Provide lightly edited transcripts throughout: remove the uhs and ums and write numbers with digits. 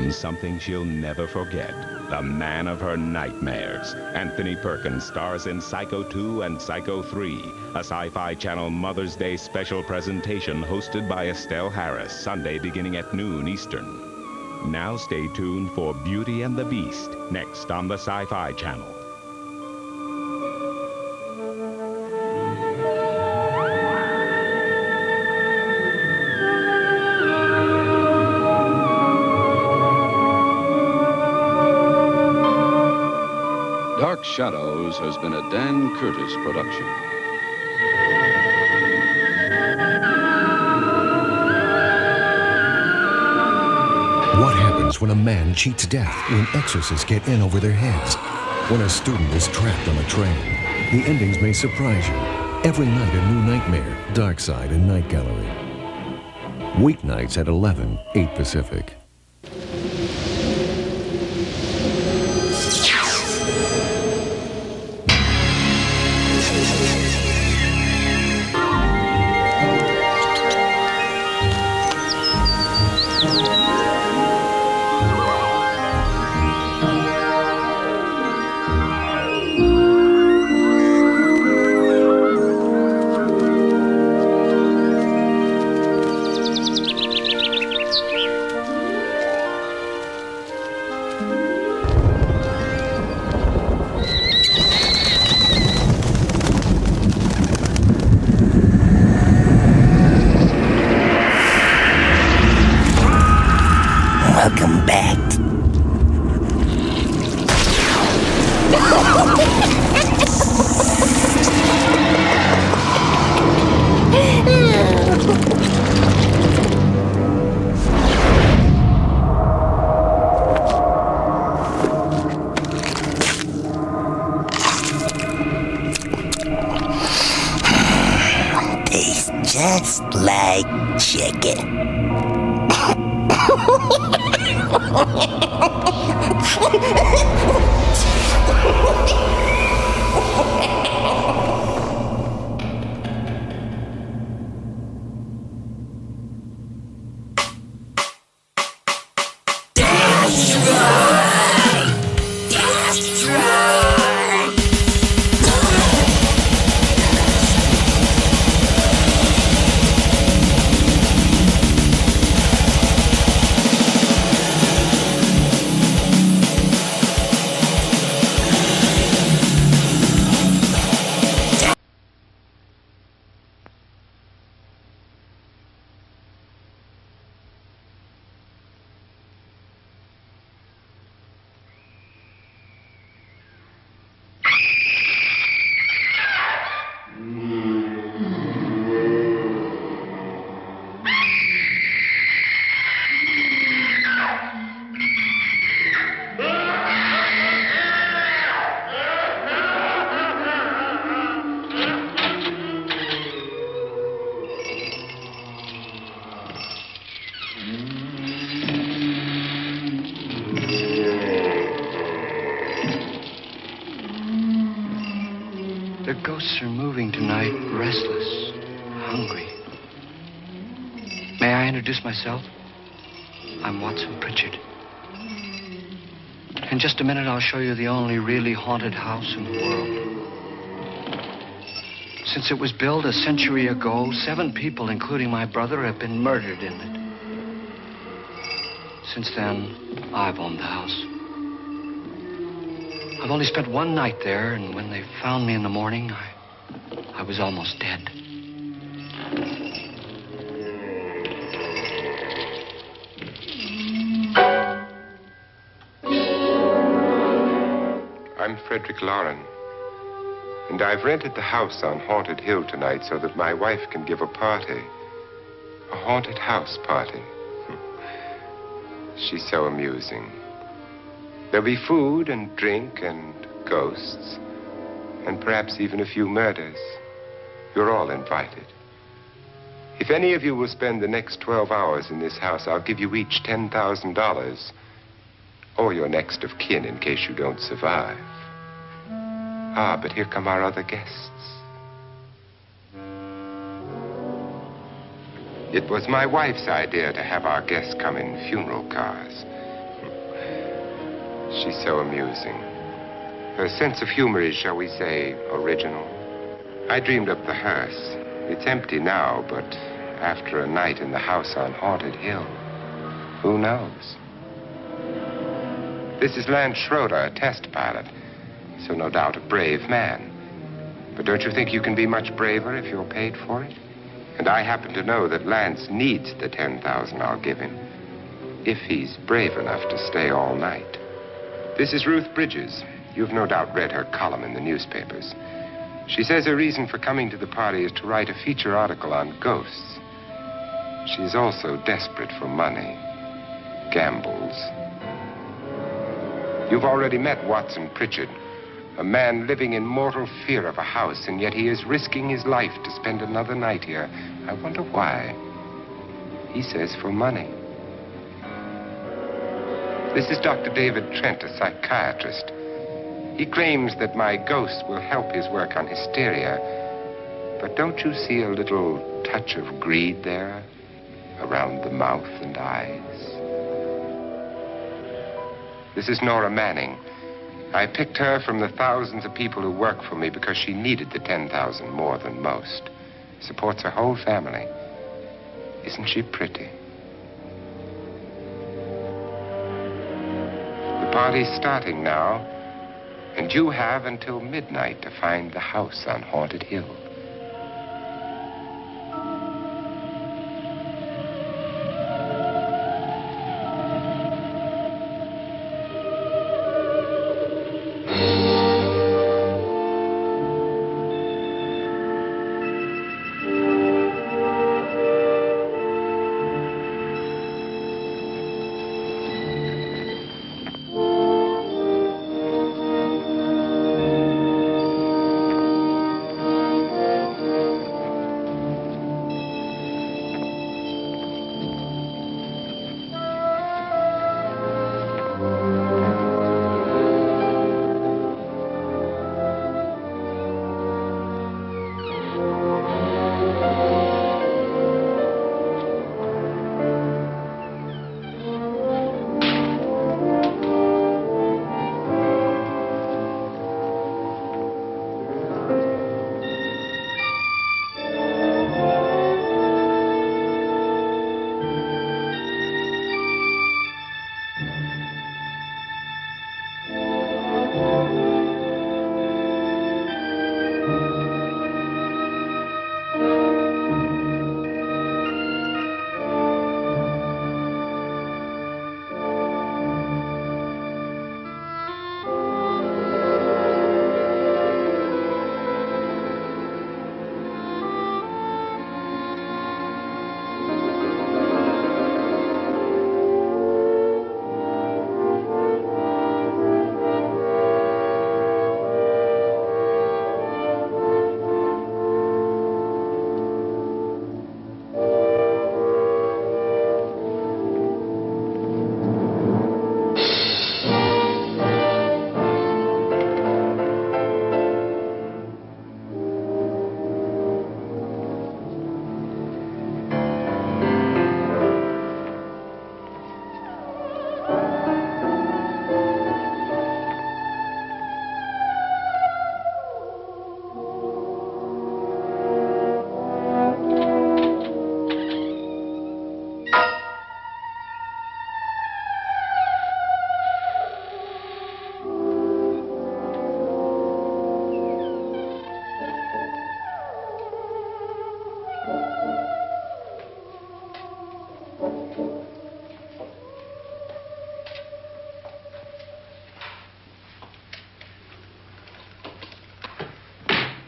and something she'll never forget. The man of her nightmares. Anthony Perkins stars in Psycho 2 and Psycho 3, a Sci-Fi Channel Mother's Day special presentation hosted by Estelle Harris, Sunday beginning at noon Eastern. Now stay tuned for Beauty and the Beast, next on the Sci-Fi Channel. Dark Shadows has been a Dan Curtis production. What happens when a man cheats death, when exorcists get in over their heads, when a student is trapped on a train? The endings may surprise you. Every night a new nightmare, Dark Side and Night Gallery. Weeknights at 11, 8 Pacific. Welcome back. Tastes just like chicken. The ghosts are moving tonight, restless, hungry. May I introduce myself? I'm Watson Pritchard. In just a minute, I'll show you the only really haunted house in the world. Since it was built a century ago, 7 people, including my brother, have been murdered in it. Since then, I've owned the house. I've only spent one night there, and when they found me in the morning, I was almost dead. I'm Frederick Lauren, and I've rented the house on Haunted Hill tonight so that my wife can give a party. A haunted house party. She's so amusing. There'll be food and drink and ghosts, and perhaps even a few murders. You're all invited. If any of you will spend the next 12 hours in this house, I'll give you each $10,000, or your next of kin in case you don't survive. Ah, but here come our other guests. It was my wife's idea to have our guests come in funeral cars. She's so amusing. Her sense of humor is, shall we say, original. I dreamed up the hearse. It's empty now, but after a night in the house on Haunted Hill, who knows? This is Lance Schroeder, a test pilot, so no doubt a brave man. But don't you think you can be much braver if you're paid for it? And I happen to know that Lance needs the $10,000 I'll give him, if he's brave enough to stay all night. This is Ruth Bridges. You've no doubt read her column in the newspapers. She says her reason for coming to the party is to write a feature article on ghosts. She's also desperate for money. Gambles. You've already met Watson Pritchard, a man living in mortal fear of a house, and yet he is risking his life to spend another night here. I wonder why. He says for money. This is Dr. David Trent, a psychiatrist. He claims that my ghost will help his work on hysteria. But don't you see a little touch of greed there around the mouth and eyes? This is Nora Manning. I picked her from the thousands of people who work for me because she needed the $10,000 more than most. Supports her whole family. Isn't she pretty? The party's starting now, and you have until midnight to find the house on Haunted Hill.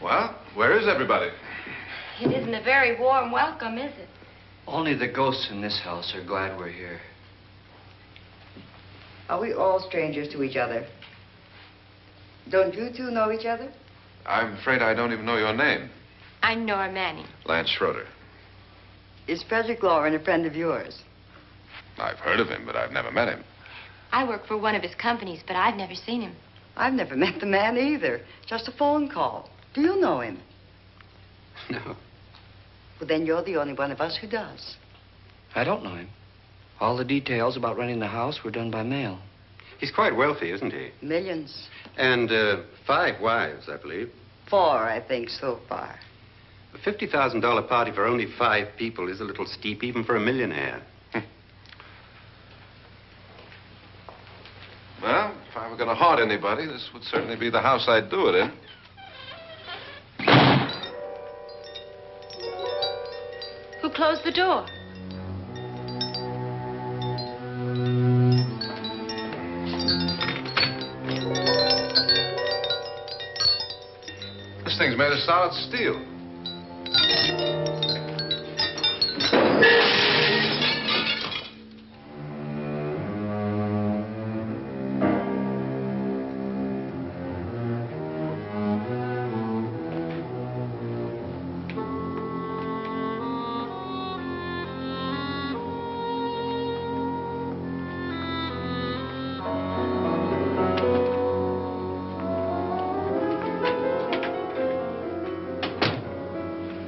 Well, where is everybody? It isn't a very warm welcome, is it? Only the ghosts in this house are glad we're here. Are we all strangers to each other? Don't you two know each other? I'm afraid I don't even know your name. I'm Nora Manning. Lance Schroeder. Is Frederick Lauren a friend of yours? I've heard of him, but I've never met him. I work for one of his companies, but I've never seen him. I've never met the man either. Just a phone call. Do you know him? No, Well, then you're the only one of us who does. I don't know him. All the details about renting the house were done by mail. He's quite wealthy, isn't he? Millions. And 5 wives, I believe. 4, I think, so far. A $50,000 party for only 5 people is a little steep, even for a millionaire. Well, if I were going to haunt anybody, this would certainly be the house I'd do it in. Who closed the door? This thing's made of solid steel.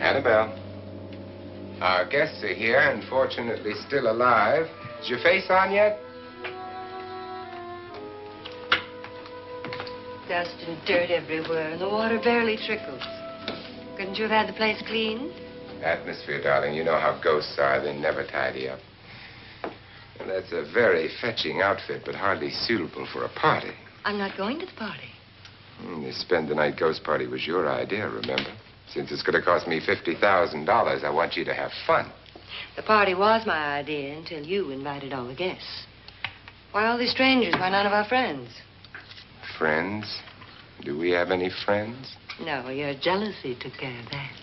Annabelle, our guests are here, unfortunately still alive. Is your face on yet? Dust and dirt everywhere, and the water barely trickles. Couldn't you have had the place cleaned? Atmosphere, darling. You know how ghosts are. They never tidy up. And that's a very fetching outfit, but hardly suitable for a party. I'm not going to the party. The spend-the-night ghost party was your idea, remember? Since it's going to cost me $50,000, I want you to have fun. The party was my idea until you invited all the guests. Why all these strangers? Why none of our friends? Friends? Do we have any friends? No, your jealousy took care of that.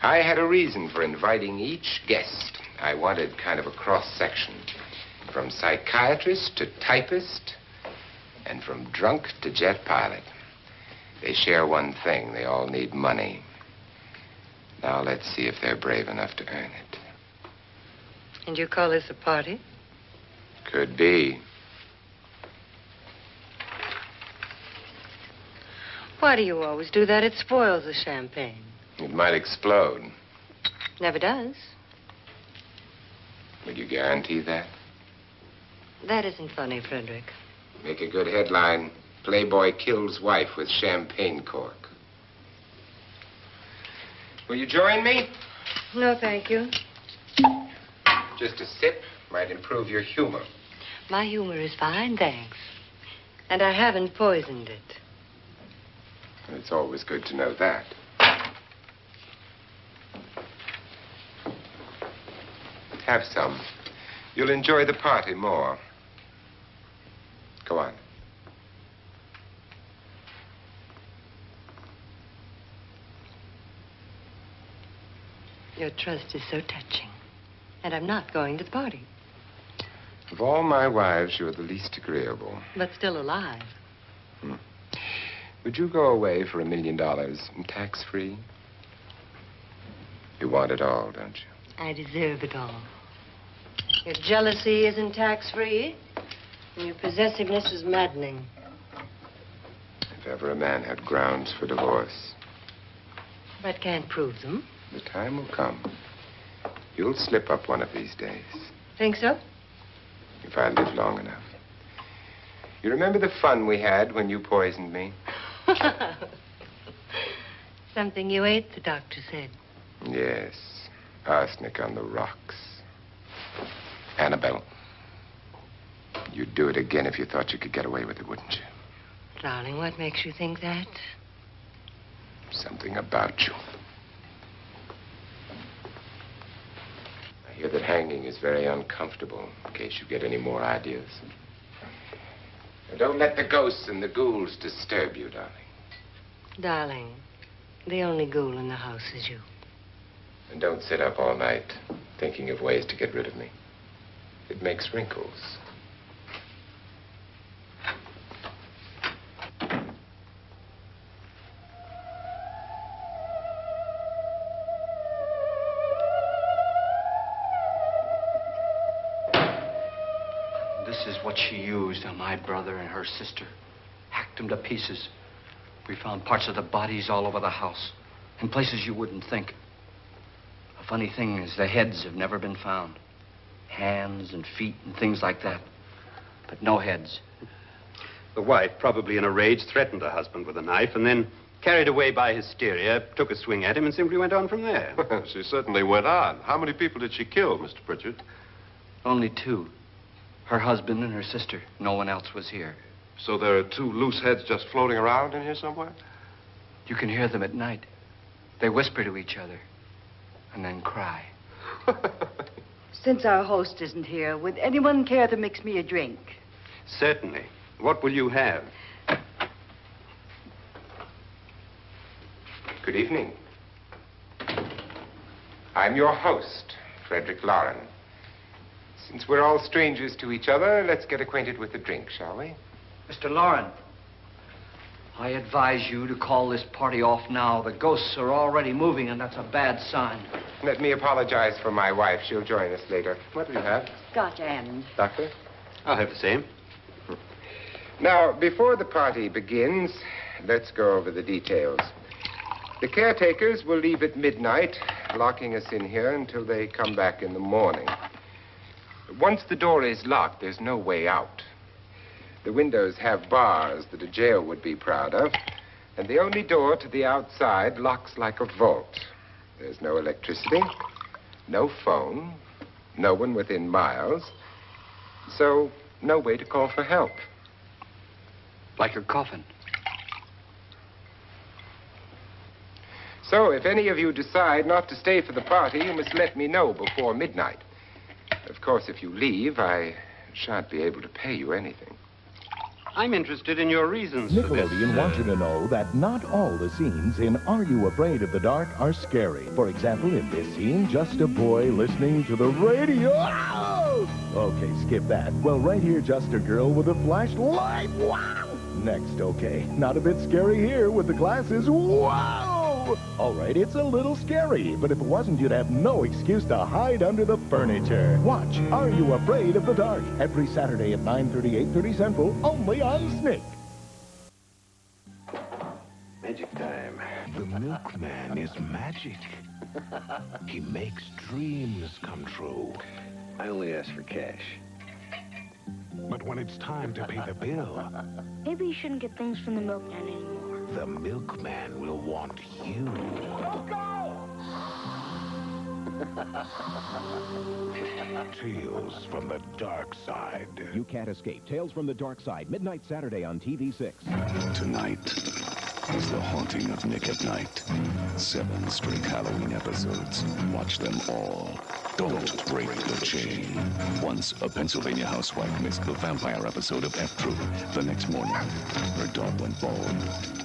I had a reason for inviting each guest. I wanted kind of a cross-section. From psychiatrist to typist, and from drunk to jet pilot. They share one thing. They all need money. Now let's see if they're brave enough to earn it. And you call this a party? Could be. Why do you always do that? It spoils the champagne. It might explode. Never does. Would you guarantee that? That isn't funny, Frederick. Make a good headline. Playboy kills wife with champagne cork. Will you join me? No, thank you. Just a sip might improve your humor. My humor is fine, thanks. And I haven't poisoned it. It's always good to know that. Have some. You'll enjoy the party more. Go on. Your trust is so touching. And I'm not going to the party. Of all my wives, you're the least agreeable. But still alive. Would you go away for $1 million tax-free? You want it all, don't you? I deserve it all. Your jealousy isn't tax-free, and your possessiveness is maddening. If ever a man had grounds for divorce. But can't prove them. The time will come. You'll slip up one of these days. Think so? If I live long enough. You remember the fun we had when you poisoned me? Something you ate, the doctor said. Yes. Arsenic on the rocks. Annabelle, you'd do it again if you thought you could get away with it, wouldn't you? Darling, what makes you think that? Something about you. I hear that hanging is very uncomfortable, in case you get any more ideas. Now, don't let the ghosts and the ghouls disturb you, darling. Darling, the only ghoul in the house is you. And don't sit up all night thinking of ways to get rid of me. It makes wrinkles. This is what she used on my brother and her sister. Hacked them to pieces. We found parts of the bodies all over the house. In places you wouldn't think. The funny thing is the heads have never been found. Hands and feet and things like that. But no heads. The wife, probably in a rage, threatened her husband with a knife and then, carried away by hysteria, took a swing at him and simply went on from there. She certainly went on. How many people did she kill, Mr. Pritchard? Only 2. Her husband and her sister. No one else was here. So there are 2 loose heads just floating around in here somewhere? You can hear them at night. They whisper to each other and then cry. Since our host isn't here, would anyone care to mix me a drink? Certainly. What will you have? Good evening. I'm your host, Frederick Lauren. Since we're all strangers to each other, let's get acquainted with a drink, shall we? Mr. Lauren, I advise you to call this party off now. The ghosts are already moving, and that's a bad sign. Let me apologize for my wife. She'll join us later. What will you have? Scotch and. Doctor? I'll have the same. Now, before the party begins, let's go over the details. The caretakers will leave at midnight, locking us in here until they come back in the morning. Once the door is locked, there's no way out. The windows have bars that a jail would be proud of, and the only door to the outside locks like a vault. There's no electricity, no phone, no one within miles, so no way to call for help. Like a coffin. So if any of you decide not to stay for the party, you must let me know before midnight. Of course, if you leave, I shan't be able to pay you anything. I'm interested in your reasons for this. Nickelodeon wants you to know that not all the scenes in Are You Afraid of the Dark are scary. For example, in this scene, just a boy listening to the radio. Oh! Okay, skip that. Well, right here, just a girl with a flashlight. Wow! Next, okay. Not a bit scary here with the glasses. Wow! All right, it's a little scary, but if it wasn't, you'd have no excuse to hide under the furniture. Watch Are You Afraid of the Dark? Every Saturday at 9:30, 8:30 Central, only on Snick. Magic time. The milkman is magic. He makes dreams come true. I only ask for cash. But when it's time to pay the bill, maybe you shouldn't get things from the milkman anymore. The milkman will want you. Tales from the Dark Side. You can't escape. Tales from the Dark Side. Midnight Saturday on TV6. Tonight is the haunting of Nick at Night. 7 straight Halloween episodes. Watch them all. Don't break the chain. Once a Pennsylvania housewife missed the vampire episode of F Troop. The next morning, her dog went bald.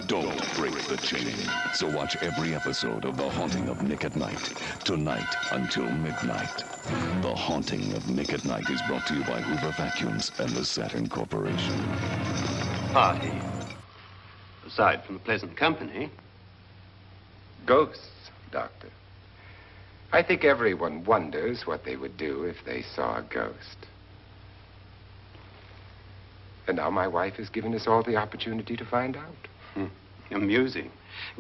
Don't break the chain. So watch every episode of The Haunting of Nick at Night. Tonight until midnight. The Haunting of Nick at Night is brought to you by Hoover Vacuums and the Saturn Corporation. Party. Aside from the pleasant company. Ghosts, Doctor. I think everyone wonders what they would do if they saw a ghost. And now my wife has given us all the opportunity to find out. Amusing.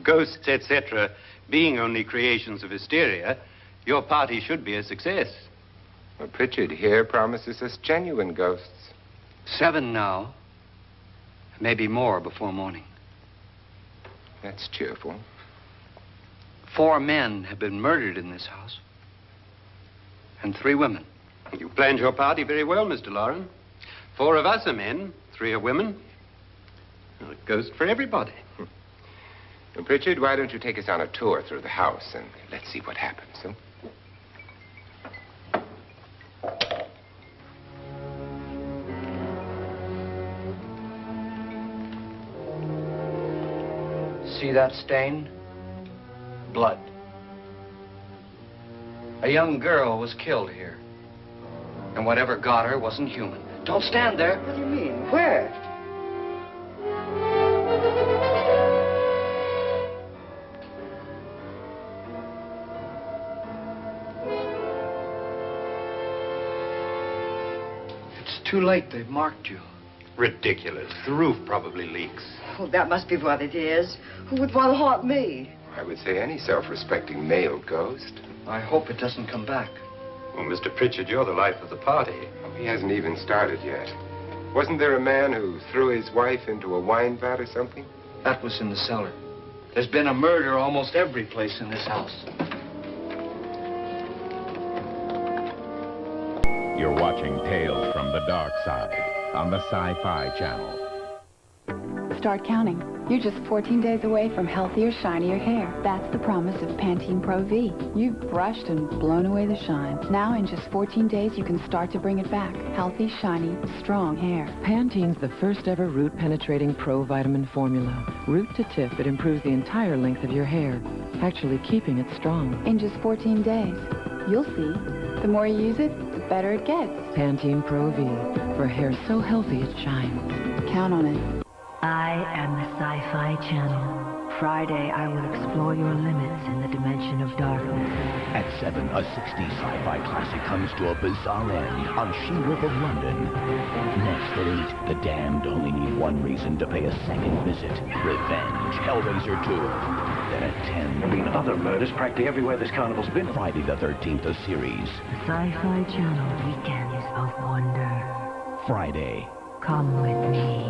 Ghosts, etc., being only creations of hysteria, your party should be a success. Well, Pritchard here promises us genuine ghosts. 7 now. Maybe more before morning. That's cheerful. 4 men have been murdered in this house. And 3 women. You planned your party very well, Mr. Lauren. 4 of us are men, 3 are women. Well, a ghost for everybody. Well, Pritchard, why don't you take us on a tour through the house and let's see what happens, huh? See that stain? Blood. A young girl was killed here. And whatever got her wasn't human. Don't stand there. What do you mean? Where? It's too late. They've marked you. Ridiculous. The roof probably leaks. Oh, that must be what it is. Who would want to haunt me? I would say any self-respecting male ghost. I hope it doesn't come back. Well, Mr. Pritchard, you're the life of the party. He hasn't even started yet. Wasn't there a man who threw his wife into a wine vat or something? That was in the cellar. There's been a murder almost every place in this house. You're watching Tales from the Dark Side on the Sci-Fi Channel. Start counting. You're just 14 days away from healthier, shinier hair. That's the promise of Pantene Pro V. You've brushed and blown away the shine. Now, in just 14 days, you can start to bring it back. Healthy, shiny, strong hair. Pantene's the first ever root-penetrating pro vitamin formula. Root to tip, it improves the entire length of your hair, actually keeping it strong. In just 14 days. You'll see. The more you use it, the better it gets. Pantene Pro V, for hair so healthy it shines. Count on it. I am the Sci-Fi Channel. Friday, I will explore your limits in the dimension of darkness. At 7, a 60s sci-fi classic comes to a bizarre end on She-Wolf of London. Next at 8, the damned only need one reason to pay a second visit. Revenge, Hellraiser 2. Then at 10... There have been other murders practically everywhere this carnival's been. Friday the 13th, a series. Sci-Fi Channel, weekends of wonder. Friday. Come with me.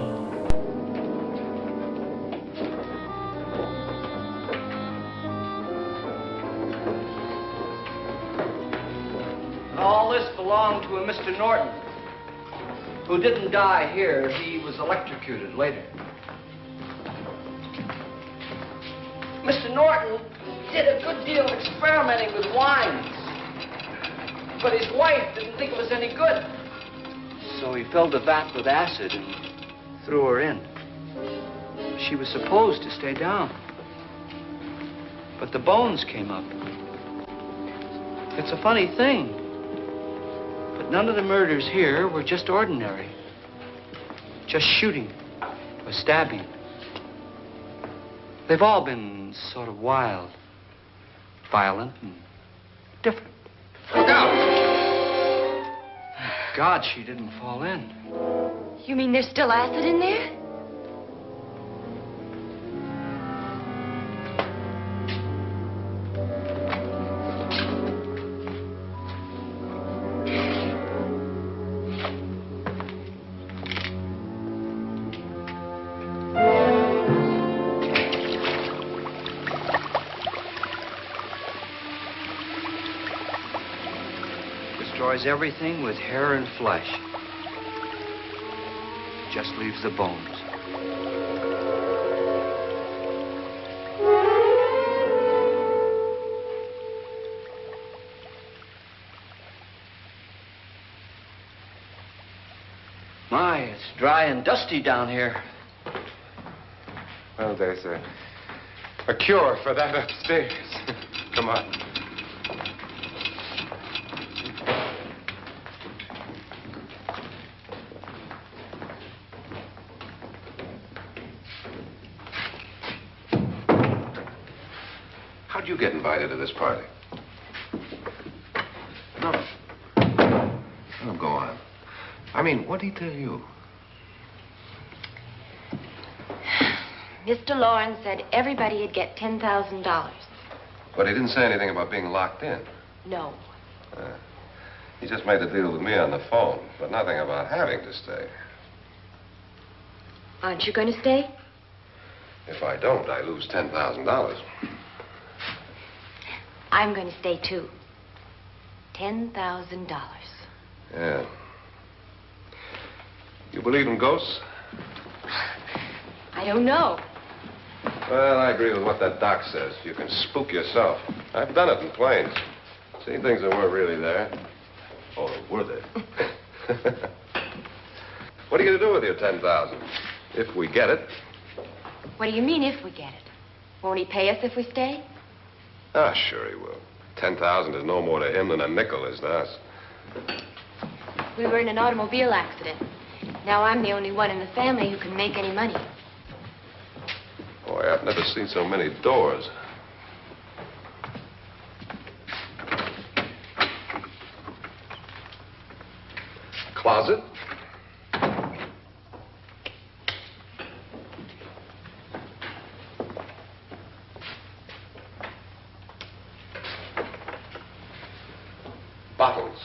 All this belonged to a Mr. Norton, who didn't die here. He was electrocuted later. Mr. Norton did a good deal of experimenting with wines, but his wife didn't think it was any good. So he filled the vat with acid and threw her in. She was supposed to stay down, but the bones came up. It's a funny thing. But none of the murders here were just ordinary. Just shooting or stabbing. They've all been sort of wild, violent, and different. Look out! God, she didn't fall in. You mean there's still acid in there? Destroys everything with hair and flesh. Just leaves the bones. My, it's dry and dusty down here. Well, there's a cure for that upstairs. Come on. How'd you get invited to this party? No. Oh, go on. I mean, what'd he tell you? Mr. Lawrence said everybody'd get $10,000. But he didn't say anything about being locked in. No. He just made the deal with me on the phone, but nothing about having to stay. Aren't you going to stay? If I don't, I lose $10,000. I'm going to stay, too. $10,000. Yeah. You believe in ghosts? I don't know. Well, I agree with what that doc says. You can spook yourself. I've done it in planes. Seen things that weren't really there. Or were they? What are you going to do with your $10,000? If we get it. What do you mean, if we get it? Won't he pay us if we stay? Ah, sure he will. 10,000 is no more to him than a nickel is to us. We were in an automobile accident. Now I'm the only one in the family who can make any money. Boy, I've never seen so many doors. Closet. Bottles.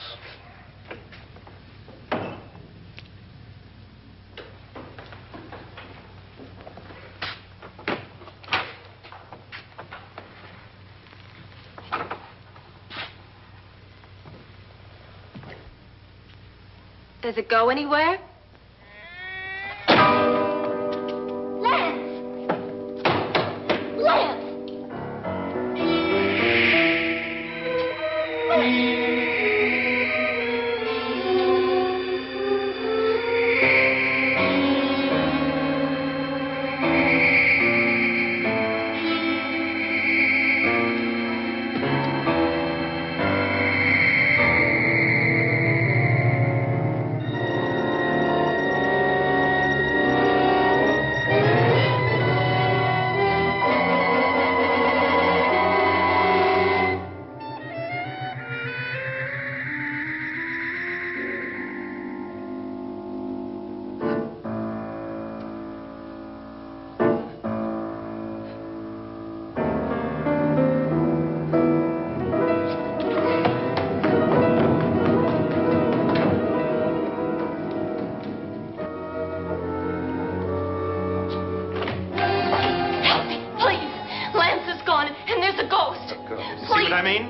Does it go anywhere? Lance! Lance!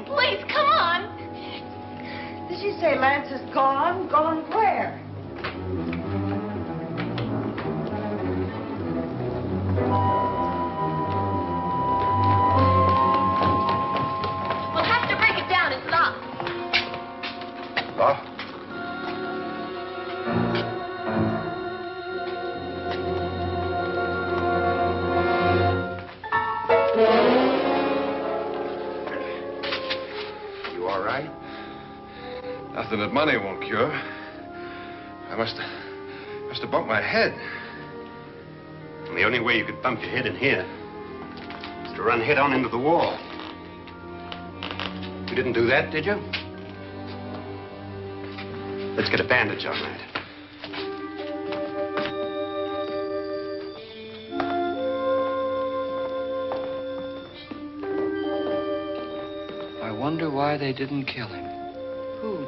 Please, come on. Did she say Lance is gone? Gone where? We'll have to break it down. It's locked. Locked? Nothing that money won't cure. I must have bumped my head. And the only way you could bump your head in here is to run head on into the wall. You didn't do that, did you? Let's get a bandage on that. I wonder why they didn't kill him. Who?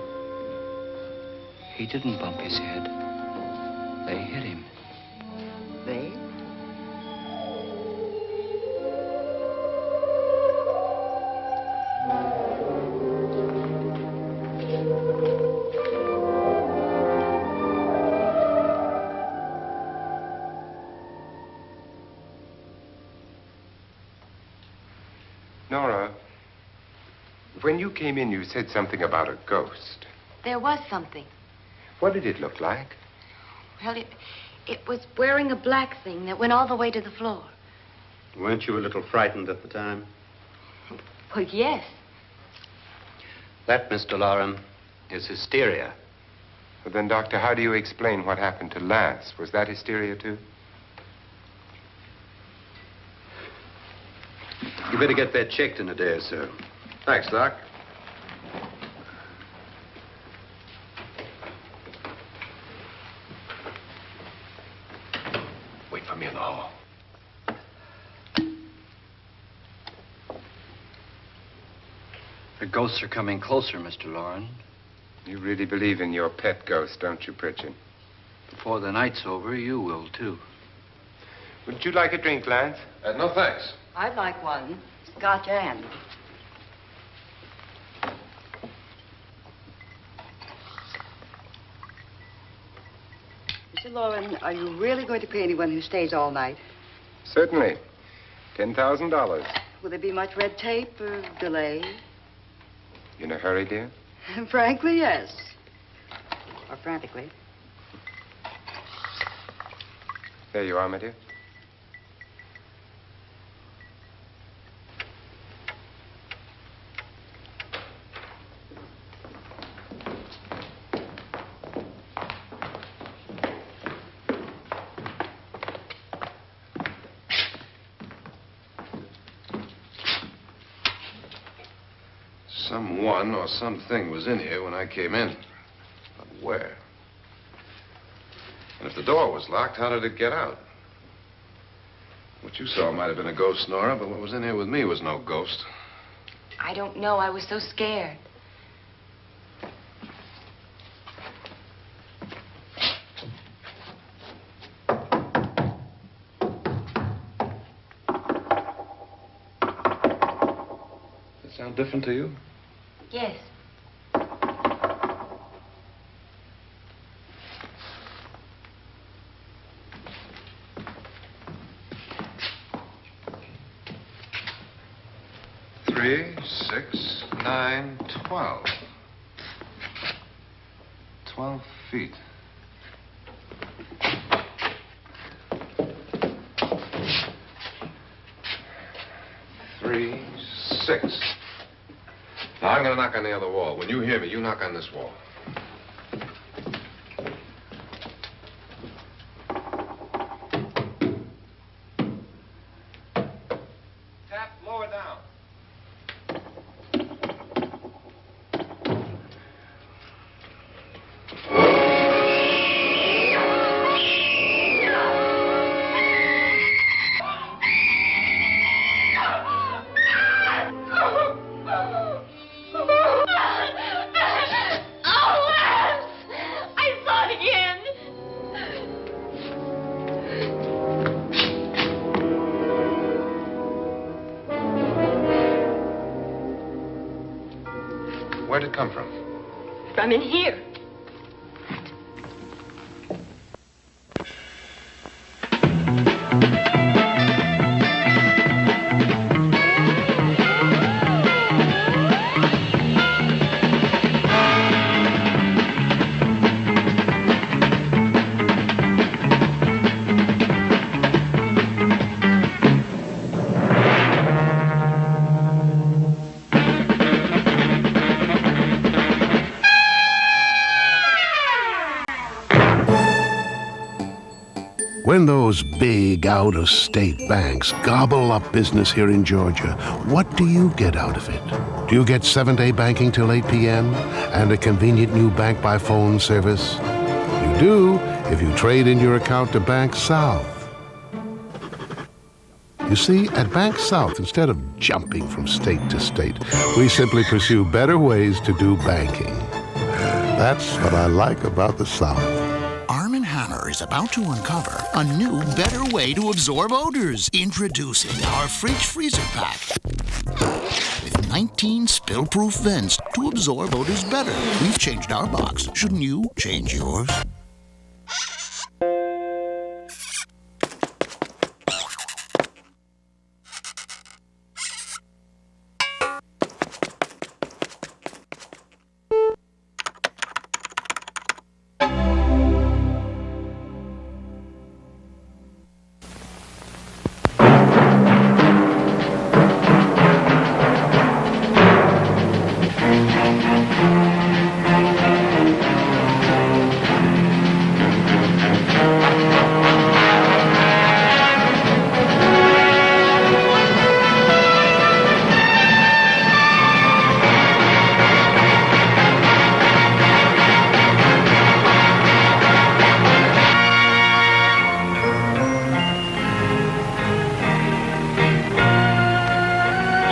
He didn't bump his head. They hit him. They? Nora, when you came in, you said something about a ghost. There was something. What did it look like? Well, it was wearing a black thing that went all the way to the floor. Weren't you a little frightened at the time? Well, yes. That, Mr. Lauren, is hysteria. Well, then, Doctor, how do you explain what happened to Lance? Was that hysteria, too? You better get that checked in a day or so. Thanks, Doc. Wait for me in the hall. The ghosts are coming closer, Mr. Lauren. You really believe in your pet ghost, don't you, Pritchard? Before the night's over, you will, too. Would you like a drink, Lance? No, thanks. I'd like one. Scotch and. Mr. Lauren, are you really going to pay anyone who stays all night? Certainly. $10,000. Will there be much red tape or delay? In a hurry, dear? Frankly, yes. Or frantically. There you are, my dear. Someone or something was in here when I came in. But where? And if the door was locked, how did it get out? What you saw might have been a ghost, Nora, but what was in here with me was no ghost. I don't know. I was so scared. Does it sound different to you? Yes. 6, 9, 12. 12 feet. Three, 6. Now, I'm going to knock on the other wall. When you hear me, you knock on this wall. Tap lower down. Where'd it come from? From in here. When those big out-of-state banks gobble up business here in Georgia, what do you get out of it? Do you get 7-day banking till 8 p.m. and a convenient new bank-by-phone service? You do if you trade in your account to Bank South. You see, at Bank South, instead of jumping from state to state, we simply pursue better ways to do banking. That's what I like about the South. Is about to uncover a new, better way to absorb odors. Introducing our fridge freezer pack with 19 spill-proof vents to absorb odors better. We've changed our box. Shouldn't you change yours?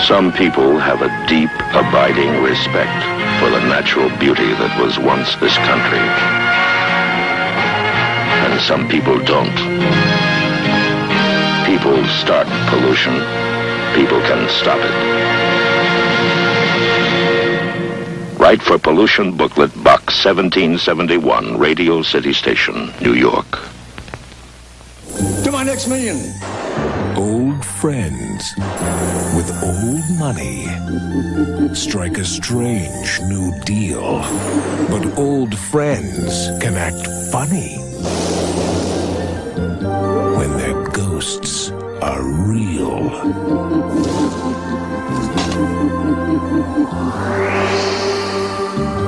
Some people have a deep, abiding respect for the natural beauty that was once this country. And some people don't. People start pollution. People can stop it. Write for Pollution Booklet, Box 1771, Radio City Station, New York. To my next million. Old friends with old money strike a strange new deal. But old friends can act funny when their ghosts are real.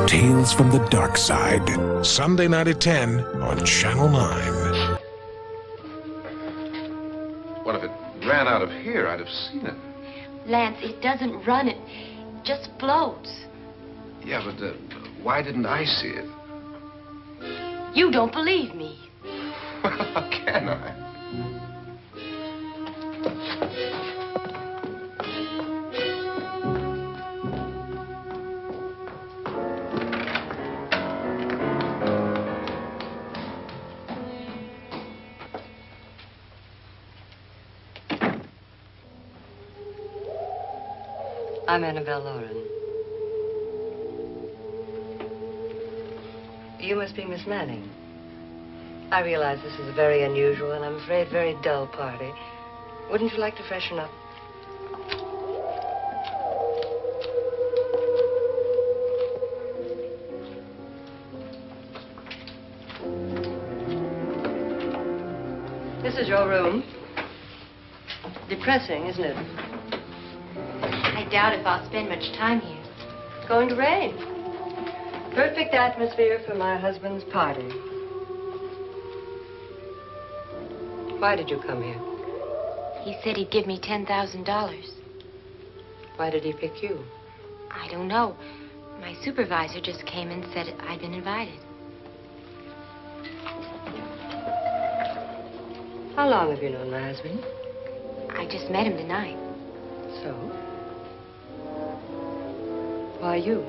Tales from the Dark Side, Sunday night at 10 on Channel 9. What if it ran out of here? I'd have seen it. Lance, it doesn't run. It just floats. Yeah, but why didn't I see it? You don't believe me. Well, how can I? I'm Annabelle Lauren. You must be Miss Manning. I realize this is a very unusual and I'm afraid very dull party. Wouldn't you like to freshen up? This is your room. Depressing, isn't it? I doubt if I'll spend much time here. It's going to rain. Perfect atmosphere for my husband's party. Why did you come here? He said he'd give me $10,000. Why did he pick you? I don't know. My supervisor just came and said I'd been invited. How long have you known my husband? I just met him tonight. So? Why you?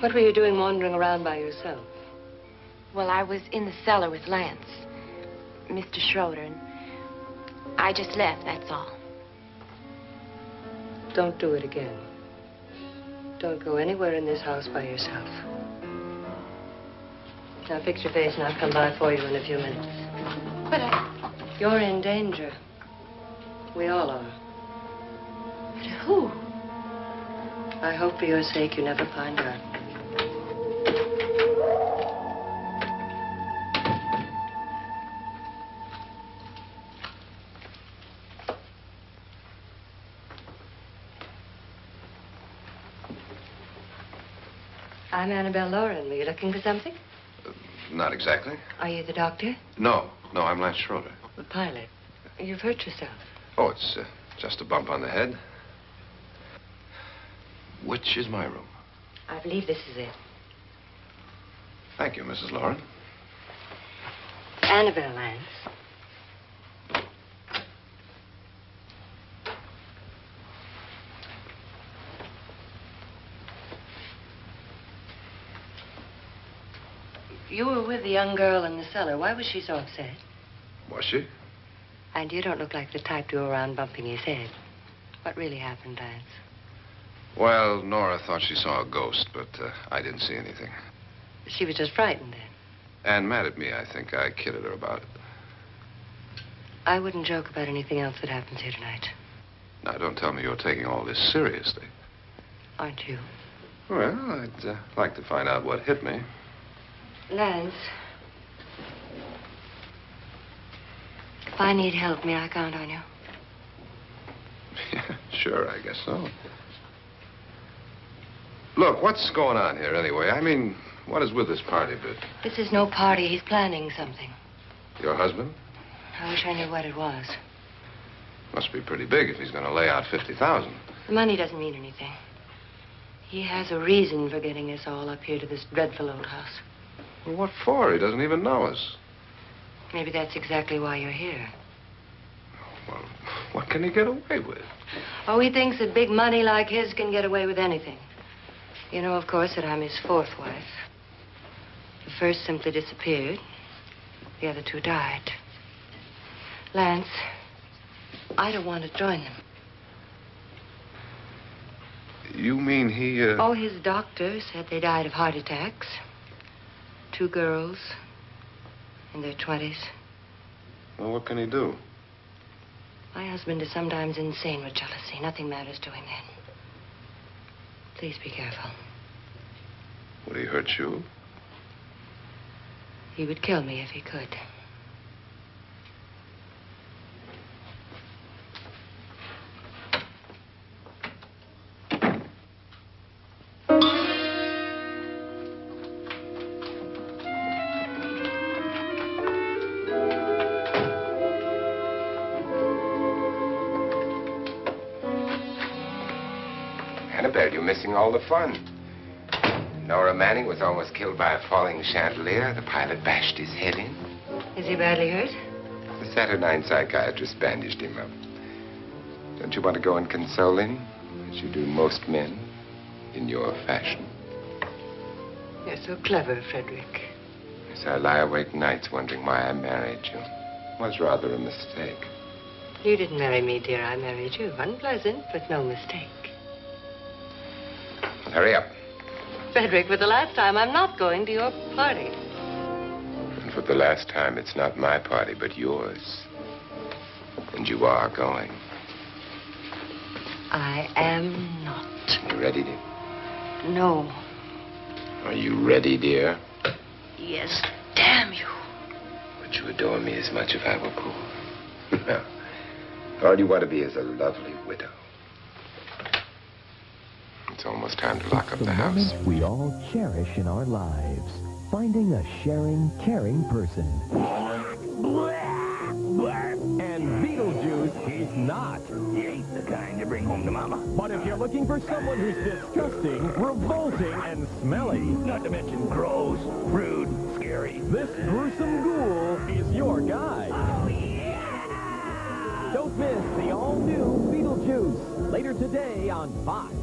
What were you doing wandering around by yourself? Well, I was in the cellar with Lance, Mr. Schroeder, and I just left, that's all. Don't do it again. Don't go anywhere in this house by yourself. Now fix your face and I'll come by for you in a few minutes. But You're in danger. We all are. But who? I hope for your sake you never find out. I'm Annabelle Lauren. Were you looking for something? Not exactly. Are you the doctor? No, I'm Lance Schroeder. The pilot. You've hurt yourself. Oh, it's just a bump on the head. Which is my room? I believe this is it. Thank you, Mrs. Lauren. Annabelle Lance. You were with the young girl in the cellar. Why was she so upset? Was she? And you don't look like the type to go around bumping his head. What really happened, Lance? Well, Nora thought she saw a ghost, but I didn't see anything. She was just frightened then. And mad at me, I think. I kidded her about it. I wouldn't joke about anything else that happens here tonight. Now, don't tell me you're taking all this seriously. Aren't you? Well, I'd like to find out what hit me. Lance, if I need help, may I count on you? Yeah, sure, I guess so. Look, what's going on here anyway? I mean, what is with this party bit? This is no party. He's planning something. Your husband? I wish I knew what it was. Must be pretty big if he's going to lay out $50,000. The money doesn't mean anything. He has a reason for getting us all up here to this dreadful old house. Well, what for? He doesn't even know us. Maybe that's exactly why you're here. Well, what can he get away with? Oh, he thinks that big money like his can get away with anything. You know, of course, that I'm his fourth wife. The first simply disappeared. The other two died. Lance, I don't want to join them. You mean he, Oh, his doctor said they died of heart attacks. 2 girls in their 20s. Well, what can he do? My husband is sometimes insane with jealousy. Nothing matters to him then. Please be careful. Would he hurt you? He would kill me if he could. Annabelle, you're missing all the fun. Nora Manning was almost killed by a falling chandelier. The pilot bashed his head in. Is he badly hurt? The Saturnine psychiatrist bandaged him up. Don't you want to go and console him, as you do most men, in your fashion? You're so clever, Frederick. Yes, I lie awake nights wondering why I married you. It was rather a mistake. You didn't marry me, dear. I married you. Unpleasant, but no mistake. Hurry up. Frederick, for the last time, I'm not going to your party. And for the last time, it's not my party, but yours. And you are going. I am not. You ready, dear? No. Are you ready, dear? Yes, damn you. Would you adore me as much if I were poor? No. All you want to be is a lovely widow. It's almost time to lock up the house. Moments we all cherish in our lives. Finding a sharing, caring person. And Beetlejuice, he's not. He ain't the kind you bring home to Mama. But if you're looking for someone who's disgusting, revolting, and smelly, Not to mention gross, rude, scary. this gruesome ghoul is your guy. Oh, yeah! Don't miss the all-new Beetlejuice, later today on Fox.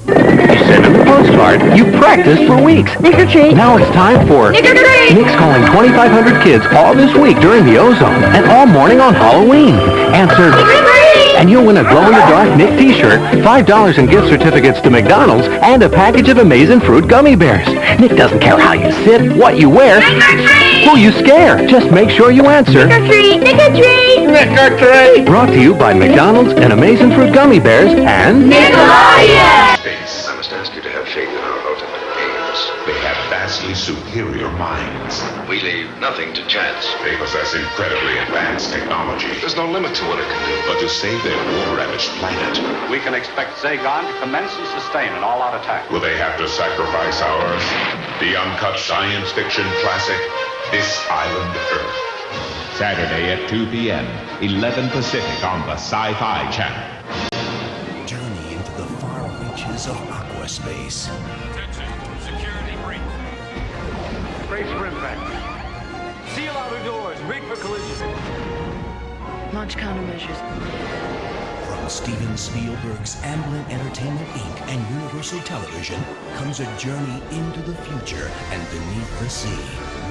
Send him a postcard. You practiced for weeks. Trick-or-treat. Now it's time for Trick-or-treat. Nick's calling 2,500 kids all this week during the Ozone and all morning on Halloween. Answer, and you'll win a glow-in-the-dark Nick t-shirt, $5 in gift certificates to McDonald's, and a package of Amazing Fruit gummy bears. Nick doesn't care how you sit, what you wear, who you scare. Just make sure you answer. Trick-or-treat. Trick-or-treat. Trick-or-treat. Brought to you by McDonald's and Amazing Fruit gummy bears and Nickelodeon. I must ask you to have faith in our ultimate aims. They have vastly superior minds. We leave nothing to chance. They possess incredibly advanced technology. There's no limit to what it can do. But to save their war-ravaged planet, We can expect Zagon to commence and sustain an all-out attack. will they have to sacrifice ours? The uncut science fiction classic, This Island Earth. Saturday at 2 p.m., 11 Pacific on the Sci-Fi Channel. Journey into the far reaches of aquaspace. Attention, security brief. Brace for impact. Seal outer doors, rig for collision. Launch countermeasures. From Steven Spielberg's Amblin Entertainment Inc. and Universal Television comes a journey into the future and beneath the sea.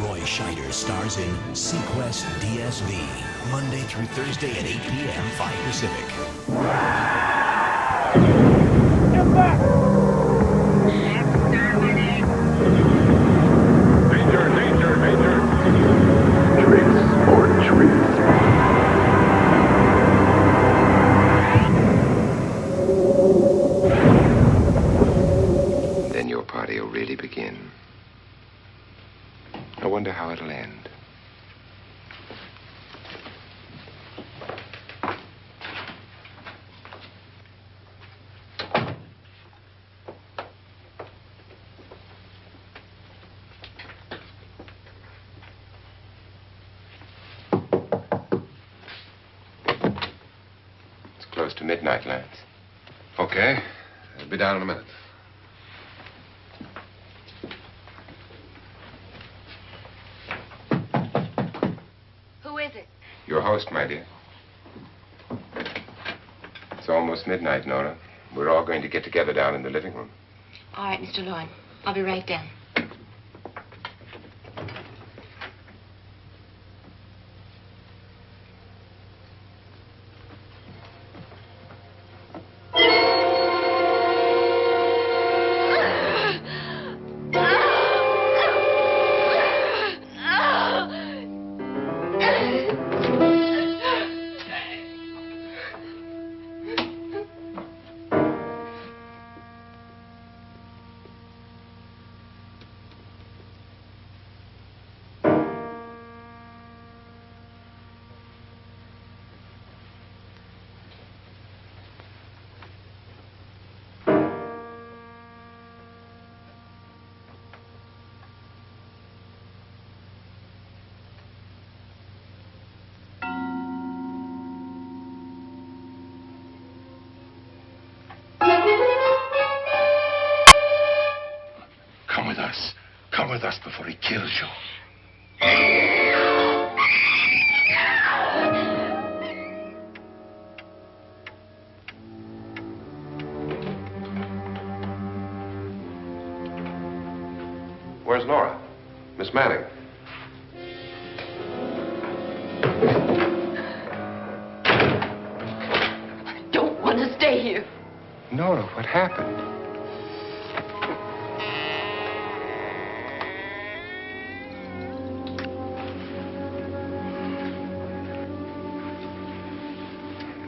Roy Scheider stars in Sequest DSV. Monday through Thursday at 8 p.m. 5 Pacific. Get back! Danger, danger, danger. Trace or treat. Then your party will really begin. I wonder how it'll end. It's close to midnight, Lance. Okay. I'll be down in a minute. Who is it? Your host, my dear. It's almost midnight, Nora. We're all going to get together down in the living room. All right, Mr. Lloyd. I'll be right down. Come with us. Come with us before he kills you. Where's Nora? Miss Manning. I don't want to stay here. Nora, what happened?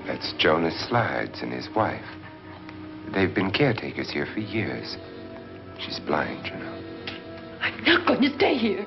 That's Jonas Slides and his wife. They've been caretakers here for years. She's blind, you know. I'm not going to stay here.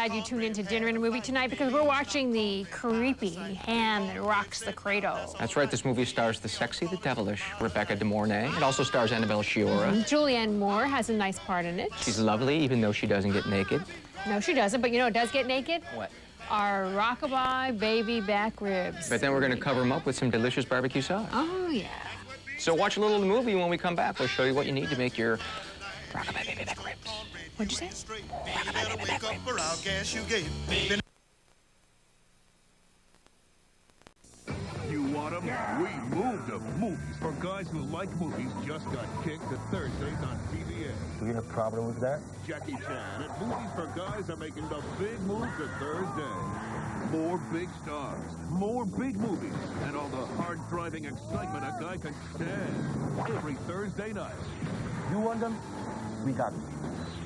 glad you tuned in to Dinner and a Movie tonight because we're watching the creepy hand that rocks the cradle. That's right. This movie stars the sexy, the devilish Rebecca De Mornay. It also stars Annabelle Sciorra. Julianne Moore has a nice part in it. She's lovely, even though she doesn't get naked. No, she doesn't, but you know who does get naked? What? Our rockabye baby back ribs. But then we're going to cover them up with some delicious barbecue sauce. Oh, yeah. So watch a little of the movie. When we come back, we'll show you what you need to make your rockabye baby back ribs. What'd you say? Rockabye baby back ribs. You want them? We moved them. Movies for guys who like movies just got kicked at Thursdays on CBS. Do you have a problem with that? Jackie Chan and Movies for Guys are making the big move to Thursday. More big stars, more big movies, and all the hard-driving excitement a guy can stand. Every Thursday night. You want them? We got them.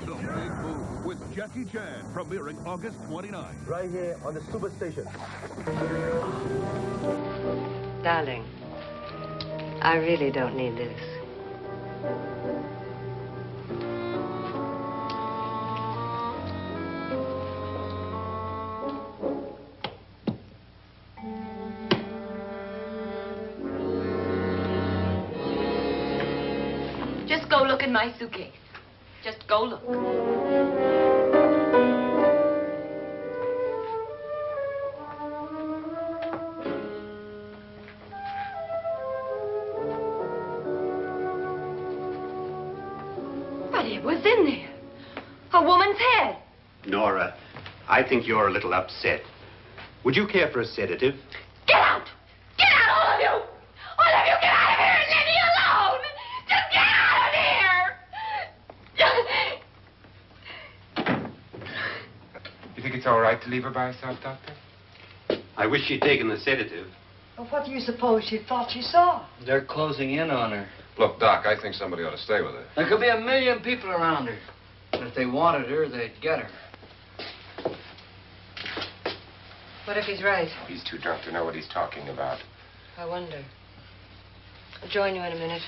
The Big Move with Jackie Chan, premiering August 29th. Right here on the Superstation. Darling, I really don't need this. Just go look in my suitcase. Just go look. But it was in there. A woman's head. Nora, I think you're a little upset. Would you care for a sedative? Get out! Get out, all of you! All of you, get out of here and leave me alone! Just get out of here! You think it's all right to leave her by herself, Doctor? I wish she'd taken the sedative. Well, what do you suppose she thought she saw? They're closing in on her. Look, Doc, I think somebody ought to stay with her. There could be 1 million people around her. But if they wanted her, they'd get her. What if he's right? He's too drunk to know what he's talking about. I wonder. I'll join you in a minute.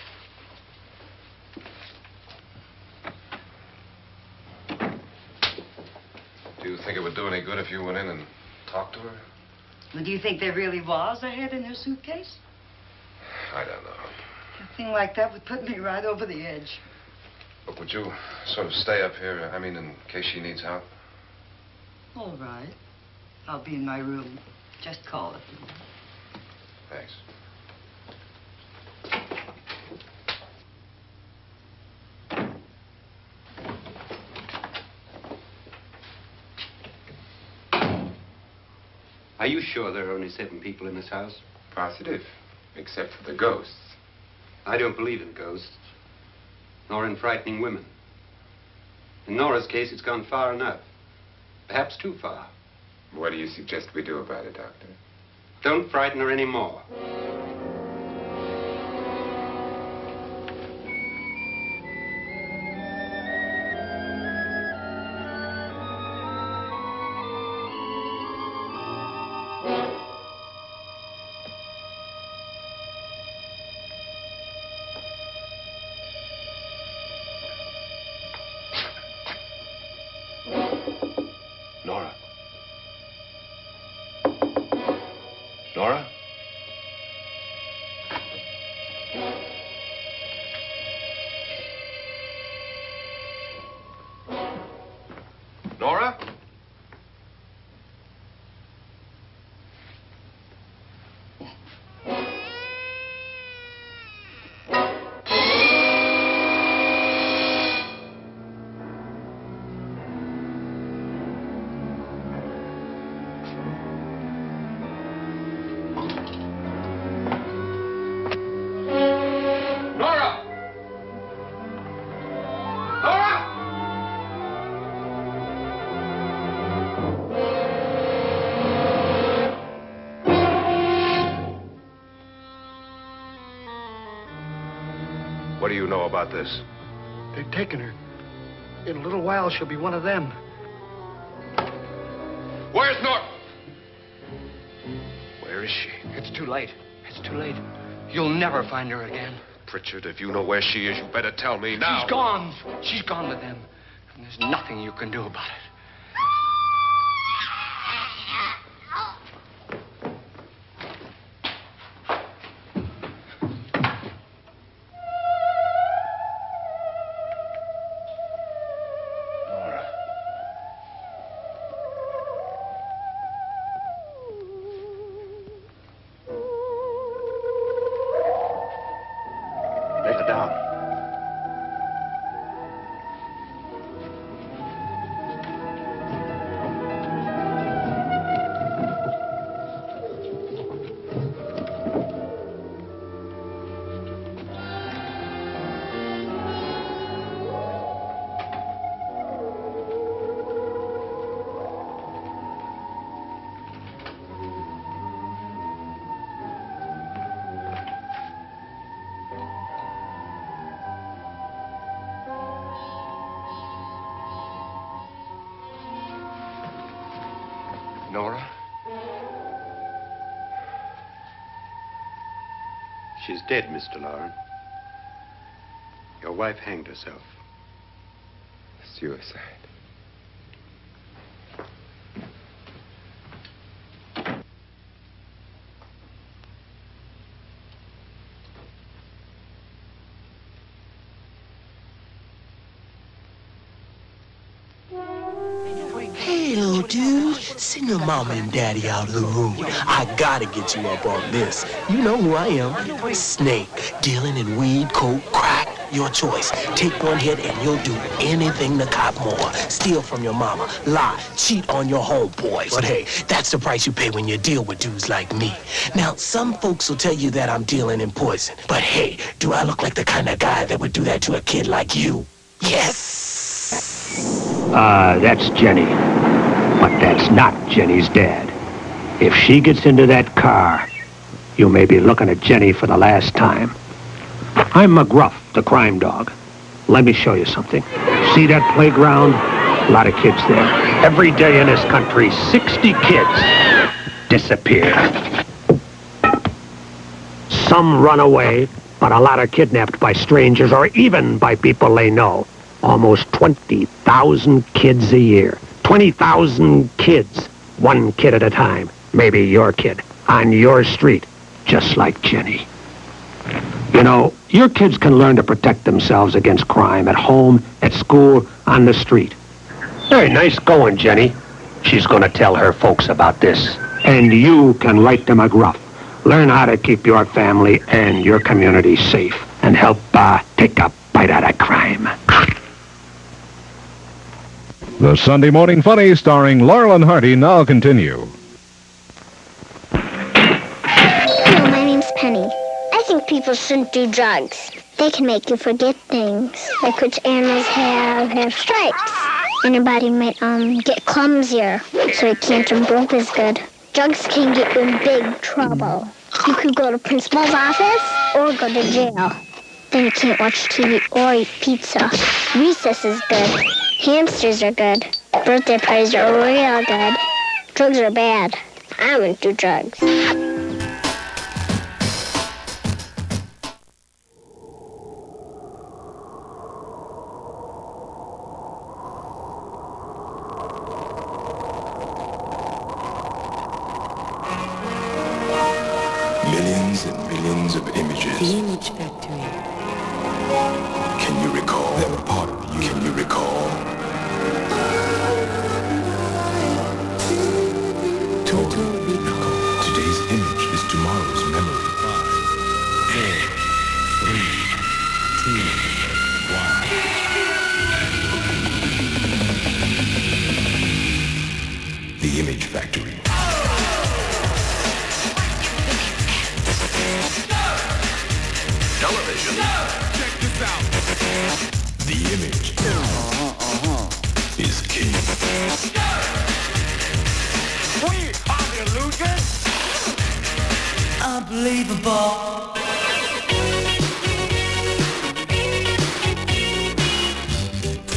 Do you think it would do any good if you went in and talked to her? Well, do you think there really was a head in her suitcase? I don't know. A thing like that would put me right over the edge. But would you sort of stay up here, I mean, in case she needs help? All right. I'll be in my room. Just call it. Thanks. Are you sure there are only 7 people in this house? Positive. Except for the ghosts. I don't believe in ghosts. Nor in frightening women. In Nora's case, it's gone far enough. Perhaps too far. What do you suggest we do about it, Doctor? Don't frighten her anymore. Nora? Nora? Nora? What do you know about this? They've taken her. In a little while, she'll be one of them. Where's Nora? Where is she? It's too late. It's too late. You'll never find her again. Pritchard, if you know where she is, you better tell me now. She's gone. She's gone with them. And there's nothing you can do about it. down. Nora? She's dead, Mr. Loren. Your wife hanged herself. Suicide. Hey, little dude, send your mama and daddy out of the room. I gotta get you up on this. You know who I am. Snake, dealing in weed, coke, crack, your choice. Take one hit and you'll do anything to cop more. Steal from your mama, lie, cheat on your homeboys. But hey, that's the price you pay when you deal with dudes like me. Now, some folks will tell you that I'm dealing in poison. But hey, do I look like the kind of guy that would do that to a kid like you? Yes! That's Jenny. But that's not Jenny's dad. If she gets into that car, you may be looking at Jenny for the last time. I'm McGruff, the crime dog. Let me show you something. See that playground? A lot of kids there. Every day in this country, 60 kids disappear. Some run away, but a lot are kidnapped by strangers or even by people they know. Almost 20,000 kids a year. 20,000 kids, one kid at a time. Maybe your kid, on your street, just like Jenny. You know, your kids can learn to protect themselves against crime at home, at school, on the street. Hey, nice going, Jenny. She's gonna tell her folks about this. And you can write to McGruff. Learn how to keep your family and your community safe and help take a bite out of crime. The Sunday Morning Funny starring Laurel and Hardy now continue. Hello, my name's Penny. I think people shouldn't do drugs. They can make you forget things, like which animals have stripes. And your body might get clumsier, so you can't jump rope as good. Drugs can get you in big trouble. You could go to principal's office or go to jail. Then you can't watch TV or eat pizza. Recess is good. Hamsters are good. Birthday parties are real good. Drugs are bad. I wouldn't do drugs. Millions and millions of images. The Image Factory. Can you recall? They're a part of you. Can you recall? Total recall. Today's image is tomorrow's memory. 5, 4, 3, 2, 1. The Image Factory. Television. Check this out. The image is king. We are the illusion. Unbelievable.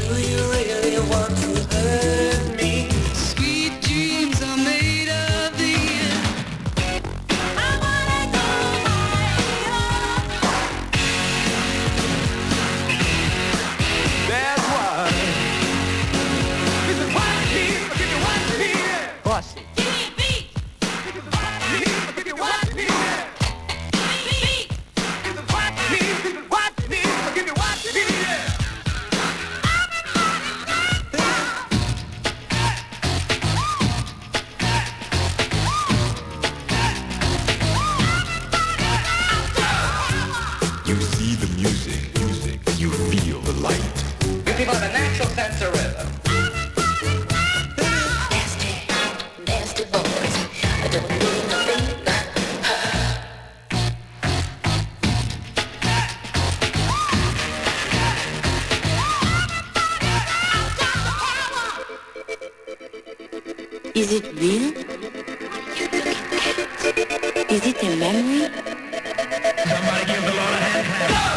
Do you really want to hurt me? Sweet dreams are made of these. I wanna go That's why. This is why I'm here. I'll give you what you need. Bust it. Give me a beat. This is why I'm here. I'll give you what you need. Is it real? Is it a memory? Somebody give the Lord a hand clap.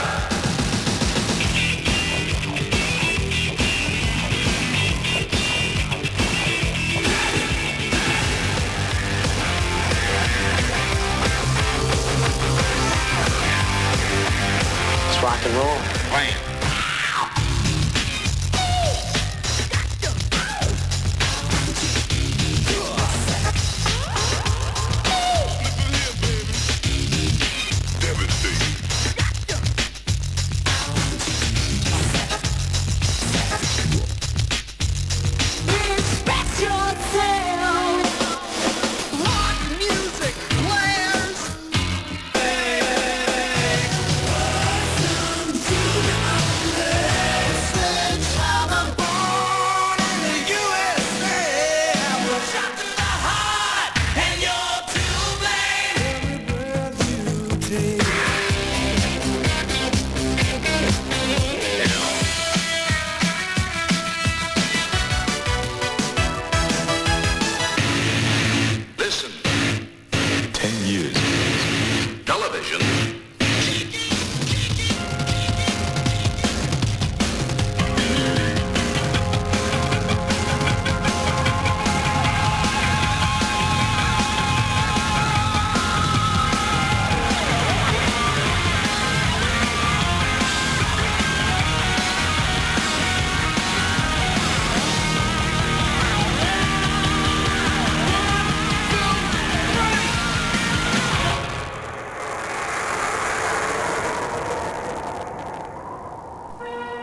It's rock and roll. Playing.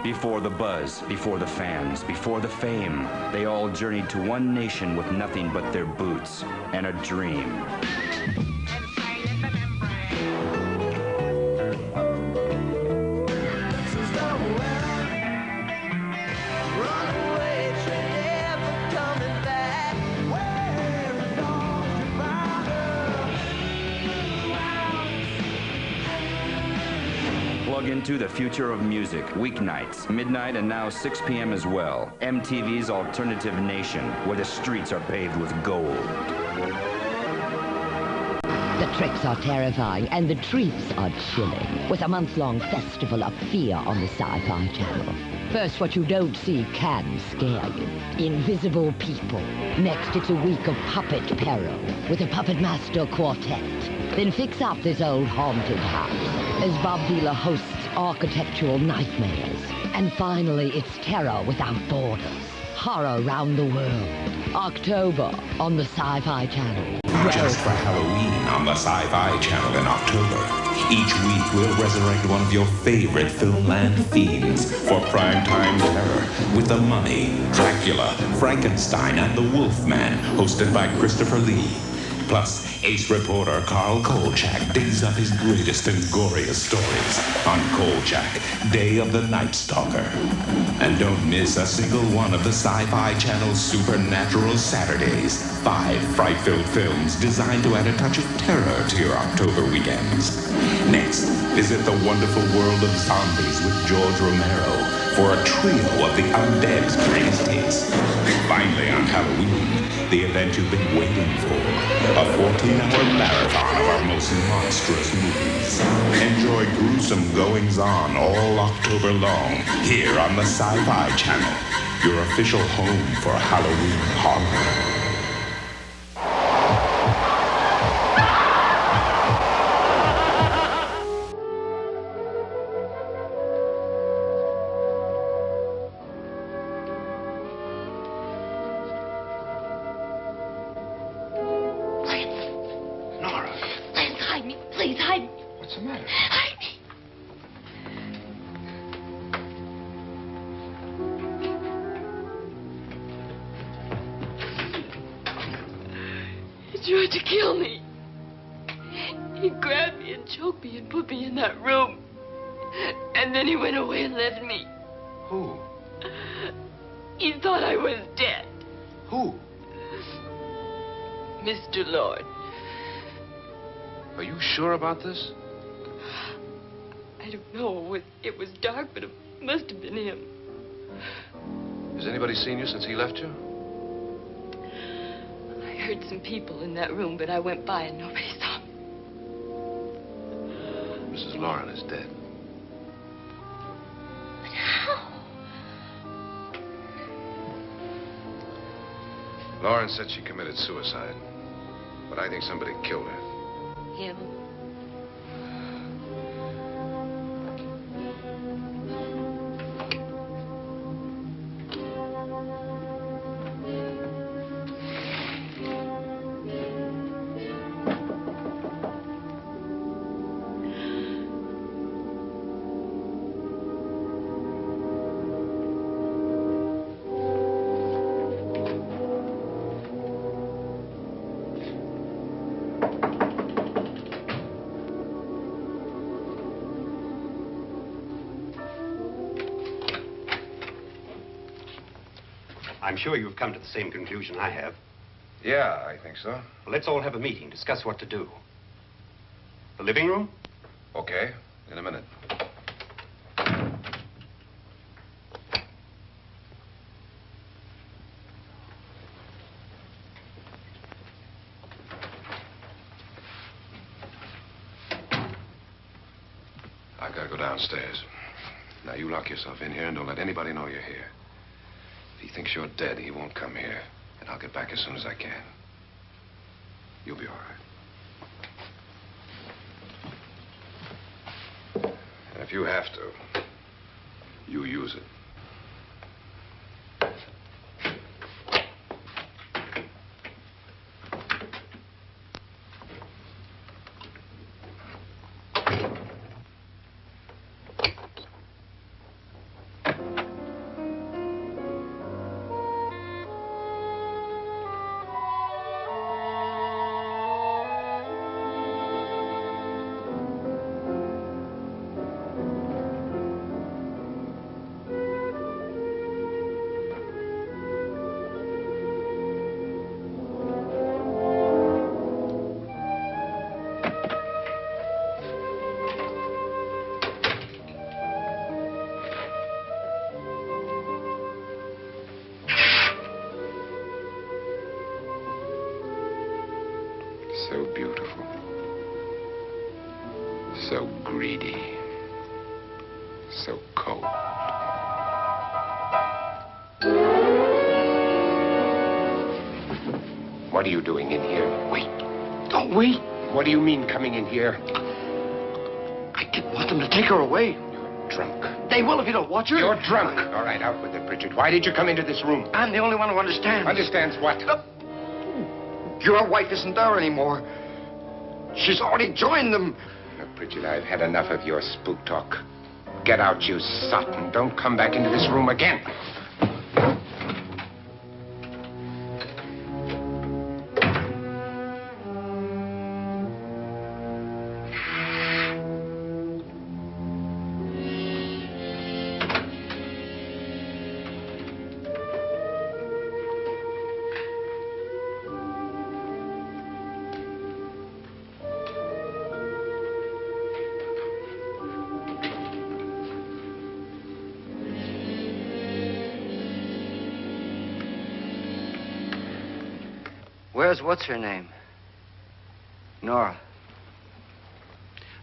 Before the buzz, before the fans, before the fame, they all journeyed to one nation with nothing but their boots and a dream. Plug into the future of music, weeknights, midnight, and now 6 p.m. as well. MTV's Alternative Nation, where the streets are paved with gold. The tricks are terrifying, and the treats are chilling, with a month-long festival of fear on the Sci-Fi Channel. First, what you don't see can scare you. Invisible people. Next, it's a week of puppet peril, with a puppet master quartet. Then fix up this old haunted house as Bob Vila hosts architectural nightmares. And finally, it's terror without borders. Horror round the world. October on the Sci-Fi Channel. Just for Halloween on the Sci-Fi Channel in October. Each week we'll resurrect one of your favorite Filmland themes for primetime terror with The Mummy, Dracula, Frankenstein, and The Wolfman, hosted by Christopher Lee. Plus, ace reporter Carl Kolchak digs up his greatest and goriest stories on Kolchak, Day of the Night Stalker. And don't miss a single one of the Sci-Fi Channel's Supernatural Saturdays. 5 fright-filled films designed to add a touch of terror to your October weekends. Next, visit the wonderful world of zombies with George Romero for a trio of the undead's greatest hits. Finally, on Halloween, the event you've been waiting for. A 14-hour marathon of our most monstrous movies. Enjoy gruesome goings-on all October long here on the Sci-Fi Channel, your official home for Halloween horror. Please, hide me. What's the matter? Hide me. He tried to kill me. He grabbed me and choked me and put me in that room. And then he went away and left me. Who? He thought I was dead. Who? Mr. Lord. Are you sure about this? I don't know. It was dark, but it must have been him. Has anybody seen you since he left you? heard some people in that room, but I went by and nobody saw me. Mrs. Lauren is dead. But how? Lauren said she committed suicide, but I think somebody killed her. Him? I'm sure you've come to the same conclusion I have. Yeah, I think so. Well, let's all have a meeting, discuss what to do. The living room? Okay, in a minute. I've got to go downstairs. Now, you lock yourself in here and don't let anybody know you're here. If he thinks you're dead, he won't come here. And I'll get back as soon as I can. You'll be all right. And if you have to, you use it. So beautiful. So greedy. So cold. What are you doing in here? Wait. Don't wait. What do you mean coming in here? I didn't want them to take her away. You're drunk. They will if you don't watch her. You're drunk. All right, out with it, Bridget. Why did you come into this room? I'm the only one who understands. Understands what? Your wife isn't there anymore. She's already joined them. Look, Bridget, I've had enough of your spook talk. Get out, you sot, and don't come back into this room again. Where's what's-her-name? Nora.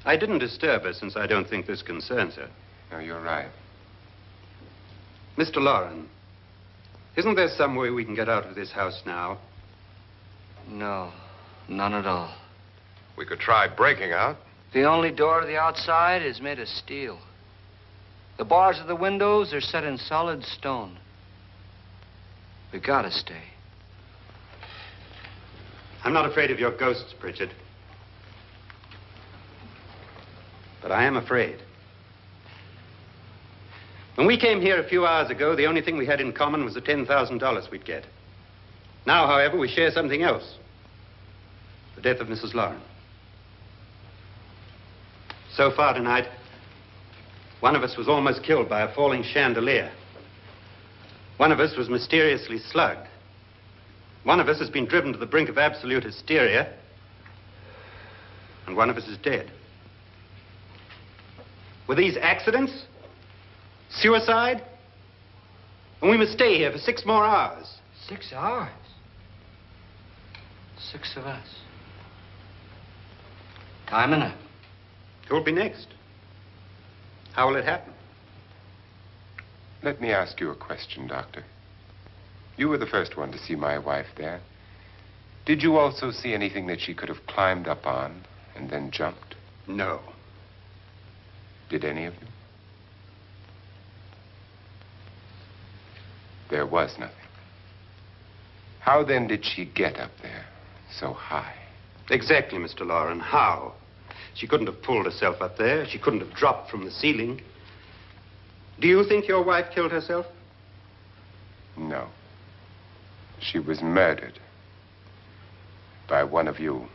I didn't disturb her since I don't think this concerns her. No, you're right. Mr. Lauren, isn't there some way we can get out of this house now? No, none at all. We could try breaking out. The only door to the outside is made of steel. The bars of the windows are set in solid stone. We gotta stay. I'm not afraid of your ghosts, Bridget. But I am afraid. When we came here a few hours ago, the only thing we had in common was the $10,000 we'd get. Now, however, we share something else. The death of Mrs. Lauren. So far tonight, one of us was almost killed by a falling chandelier. One of us was mysteriously slugged. One of us has been driven to the brink of absolute hysteria. And one of us is dead. Were these accidents? Suicide? And we must stay here for 6 more hours. 6 hours? 6 of us. Time enough. Who'll be next? How will it happen? Let me ask you a question, Doctor. You were the first one to see my wife there. Did you also see anything that she could have climbed up on and then jumped? No. Did any of you? There was nothing. How then did she get up there so high? Exactly, Mr. Loren. How? She couldn't have pulled herself up there. She couldn't have dropped from the ceiling. Do you think your wife killed herself? No. She was murdered by one of you.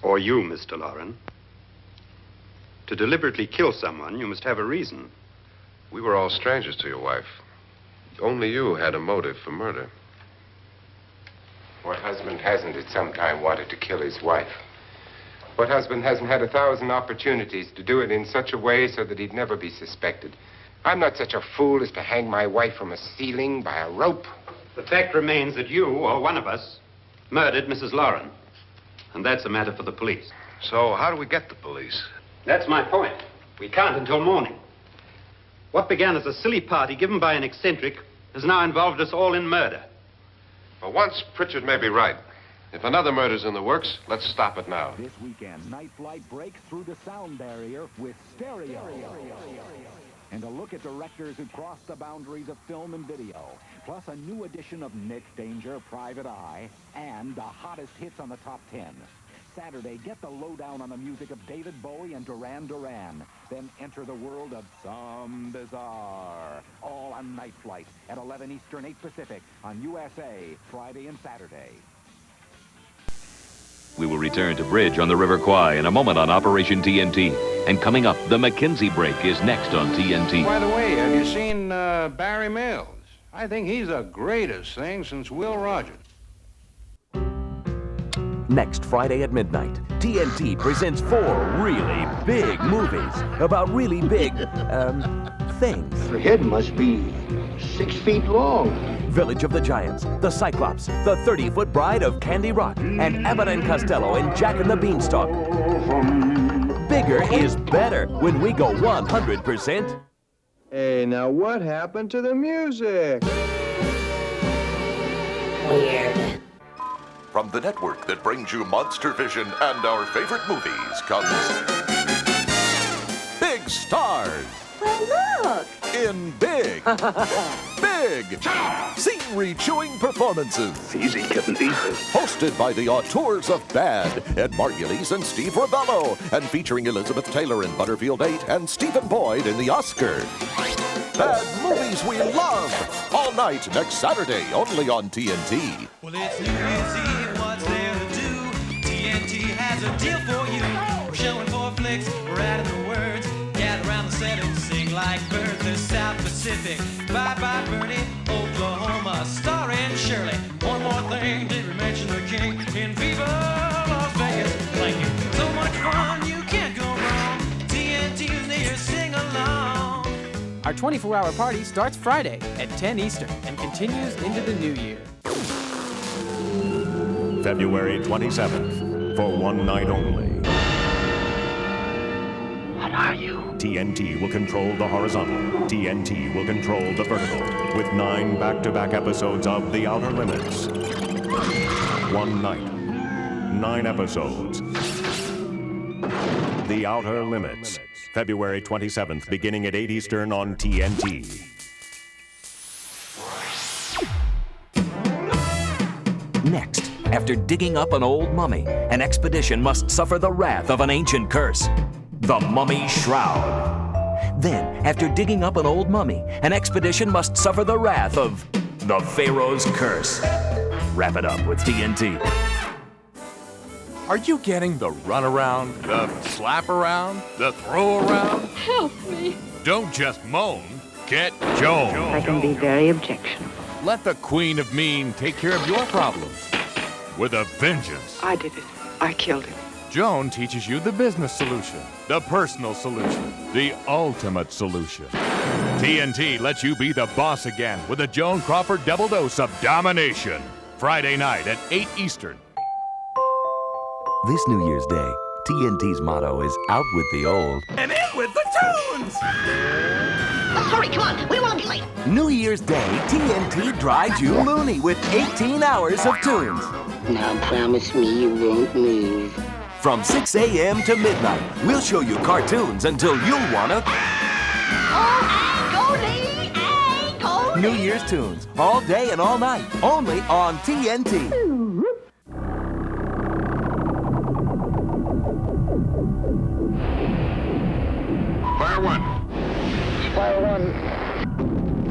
Or you, Mr. Loren. To deliberately kill someone, you must have a reason. We were all strangers to your wife. Only you had a motive for murder. What husband hasn't at some time wanted to kill his wife? What husband hasn't had 1,000 opportunities to do it in such a way so that he'd never be suspected? I'm not such a fool as to hang my wife from a ceiling by a rope. The fact remains that you, or one of us, murdered Mrs. Loren. And that's a matter for the police. So how do we get the police? That's my point. We can't until morning. What began as a silly party given by an eccentric has now involved us all in murder. For once, Pritchard may be right. If another murder's in the works, let's stop it now. This weekend, Night Flight breaks through the sound barrier with stereo. And a look at directors who crossed the boundaries of film and video. Plus a new edition of Nick Danger, Private Eye, and the hottest hits on the top 10. Saturday, get the lowdown on the music of David Bowie and Duran Duran. Then enter the world of Some Bizarre. All on Night Flight at 11 Eastern, 8 Pacific on USA, Friday and Saturday. We will return to Bridge on the River Kwai in a moment on Operation TNT. And coming up, the McKinsey break is next on TNT. By the way, have you seen Barry Mills? I think he's the greatest thing since Will Rogers. Next Friday at midnight, TNT presents 4 really big movies about really big, things. Her head must be 6 feet long. Village of the Giants, The Cyclops, The 30-Foot Bride of Candy Rock, and Abbott and Costello in Jack and the Beanstalk. Bigger is better when we go 100%. Hey, now what happened to the music? Weird. From the network that brings you Monster Vision and our favorite movies comes Big Stars. Well, look. In big, big, scene-rechewing performances. Easy, Captain Easy. Hosted by the auteurs of Bad, Ed Margulies and Steve Rebello, and featuring Elizabeth Taylor in Butterfield 8 and Stephen Boyd in The Oscar. Bad movies we love. All night next Saturday, only on TNT. Well, it's New Year's Eve, what's there to do? TNT has a deal for you. We're showing 4 flicks, we're adding the words. Gather around the set and sing like birds. There's South Pacific, Bye Bye Birdie, Oklahoma, starring Shirley. One more thing, did we mention the king? In Viva Las Vegas, thank you. So much fun, you can't go wrong. TNT's near, sing along. Our 24-hour party starts Friday at 10 Eastern and continues into the new year. February 27th, for one night only. What are you? TNT will control the horizontal. TNT will control the vertical. With 9 back-to-back episodes of The Outer Limits. One night. 9 episodes. The Outer Limits. February 27th, beginning at 8 Eastern on TNT. Next, after digging up an old mummy, an expedition must suffer the wrath of an ancient curse. The Mummy Shroud. Then, after digging up an old mummy, an expedition must suffer the wrath of the Pharaoh's Curse. Wrap it up with TNT. Are you getting the runaround, the slap around, the throw around? Help me. Don't just moan. Get Joan. I can be very objectionable. Let the Queen of Mean take care of your problems with a vengeance. I did it. I killed him. Joan teaches you the business solution, the personal solution, the ultimate solution. TNT lets you be the boss again with a Joan Crawford double dose of domination. Friday night at 8 Eastern. This New Year's Day, TNT's motto is out with the old And in with the tunes! Hurry, come on. We don't want to be late. New Year's Day, TNT drives you loony with 18 hours of tunes. Now promise me you won't move. From 6 a.m. to midnight, we'll show you cartoons until you'll wanna... New Year's tunes, all day and all night, only on TNT. Fire one. Fire one.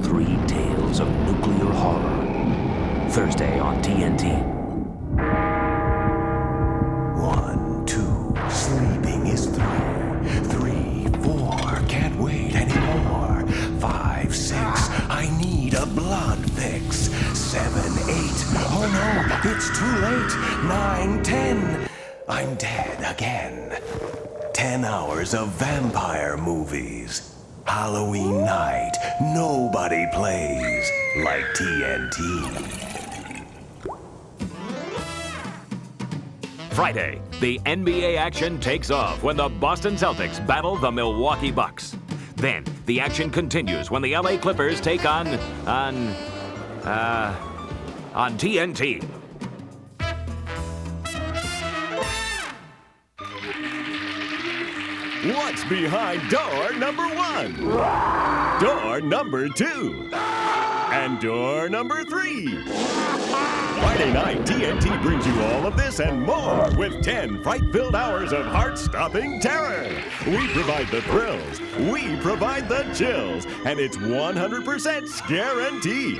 3 tales of nuclear horror. Thursday on TNT. 1, 2, sleeping is through. 3, 4, can't wait anymore. 5, 6, I need a blood fix. 7, 8, oh no, it's too late. 9, 10, I'm dead again. 10 hours of vampire movies. Halloween night, nobody plays like TNT. Friday, the NBA action takes off when the Boston Celtics battle the Milwaukee Bucks. Then, the action continues when the LA Clippers take on TNT. What's behind door number 1? Door number 2? And door number 3? Friday night, TNT brings you all of this and more with 10 fright-filled hours of heart-stopping terror. We provide the thrills, we provide the chills, and it's 100% guaranteed.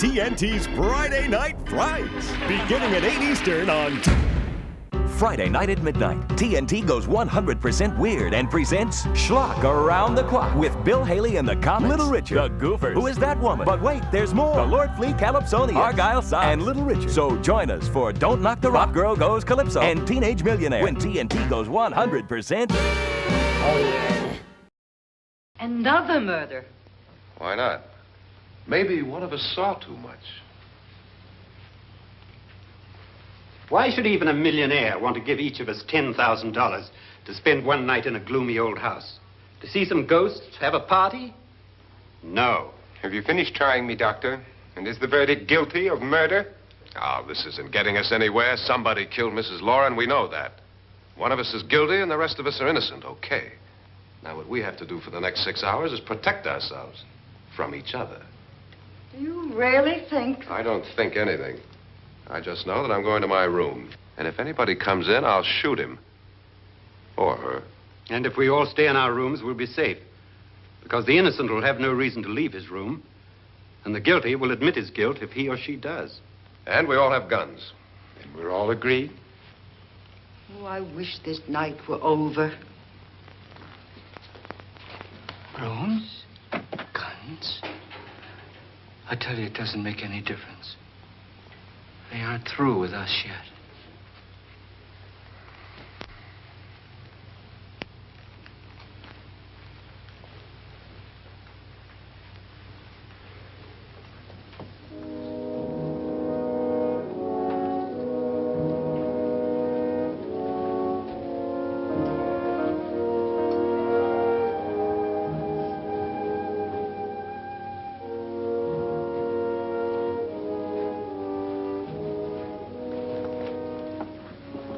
TNT's Friday Night Frights, beginning at 8 Eastern on... Friday night at midnight, TNT goes 100% weird and presents Schlock Around the Clock with Bill Haley and the Comets, Little Richard, the Goofers, Who Is That Woman? But wait, there's more. The Lord Flea Calypsonians, Argyle Socks, and Little Richard. So join us for Don't Knock the Rock Girl Goes Calypso and Teenage Millionaire when TNT goes 100%. Weird. Another murder. Why not? Maybe one of us saw too much. Why should even a millionaire want to give each of us $10,000 to spend one night in a gloomy old house? To see some ghosts, have a party? No. Have you finished trying me, Doctor? And is the verdict guilty of murder? Oh, this isn't getting us anywhere. Somebody killed Mrs. Lauren, we know that. One of us is guilty and the rest of us are innocent, okay. Now, what we have to do for the next 6 hours is protect ourselves from each other. Do you really think? I don't think anything. I just know that I'm going to my room. And if anybody comes in, I'll shoot him. Or her. And if we all stay in our rooms, we'll be safe. Because the innocent will have no reason to leave his room. And the guilty will admit his guilt if he or she does. And we all have guns. And we're all agreed? Oh, I wish this night were over. Rooms? Guns? I tell you, it doesn't make any difference. They aren't through with us yet.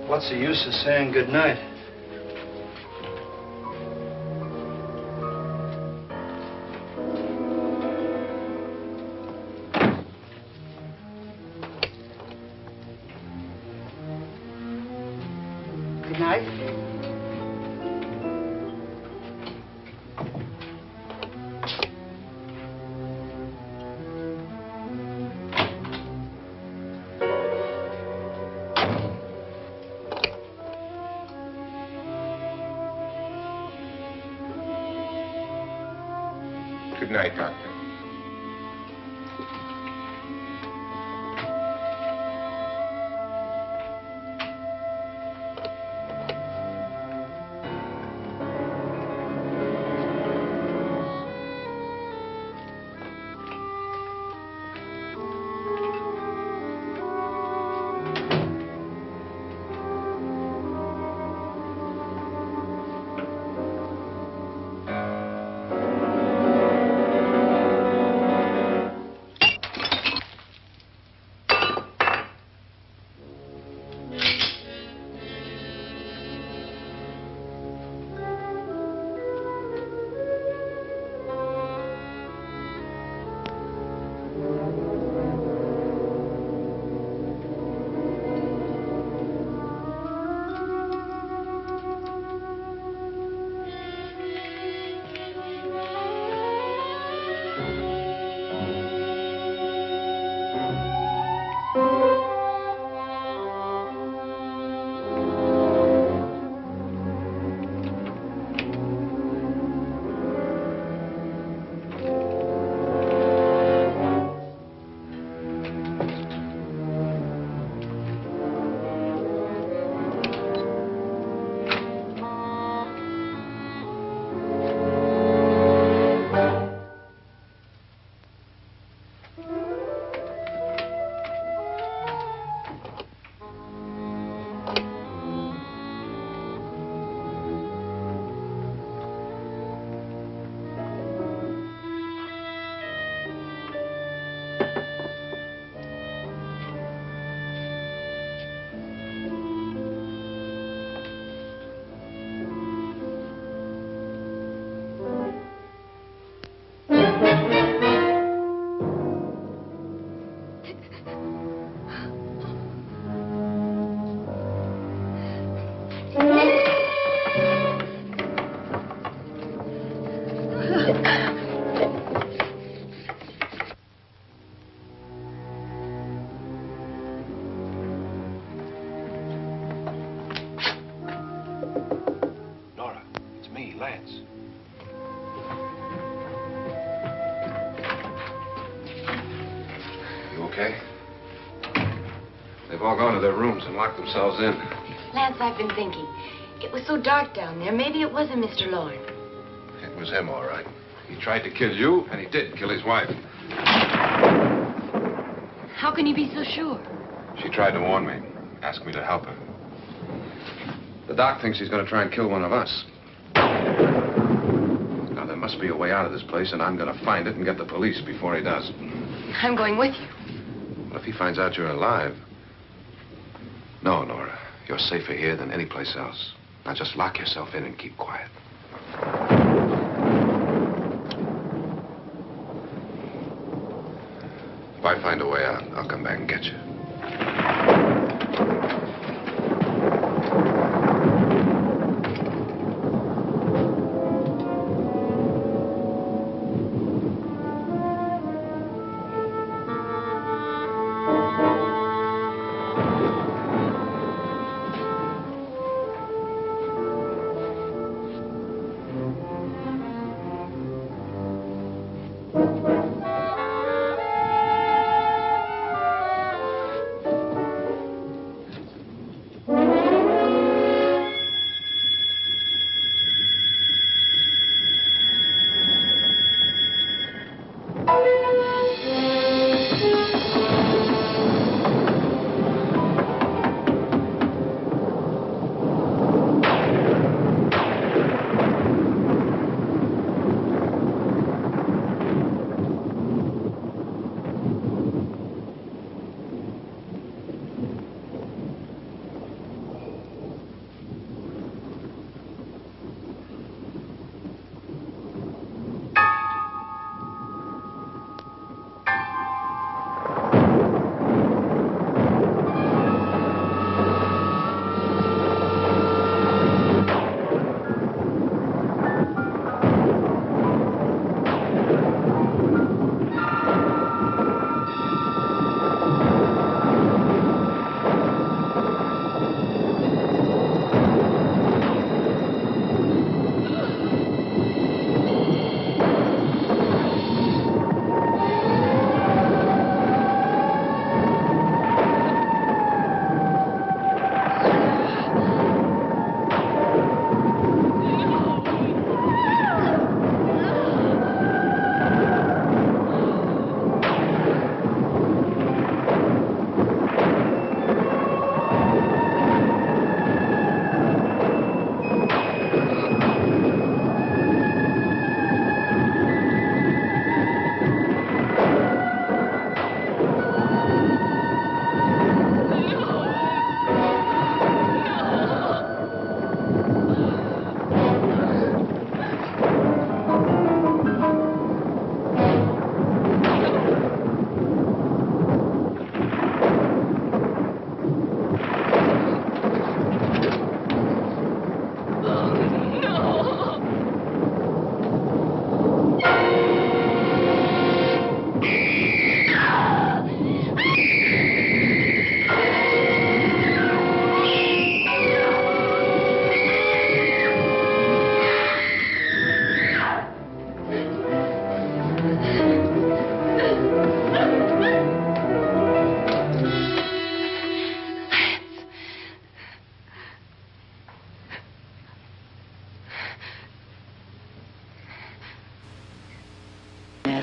What's the use of saying goodnight? Good night. Good night, Doctor. Lance. You okay? They've all gone to their rooms and locked themselves in. Lance, I've been thinking. It was so dark down there. Maybe it wasn't Mr. Lord. It was him, all right. He tried to kill you, and he did kill his wife. How can you be so sure? She tried to warn me, asked me to help her. The doc thinks he's going to try and kill one of us. Now, there must be a way out of this place, and I'm going to find it and get the police before he does. I'm going with you. Well, if he finds out you're alive... No, Nora. You're safer here than any place else. Now, just lock yourself in and keep quiet. If I find a way out, I'll come back and get you.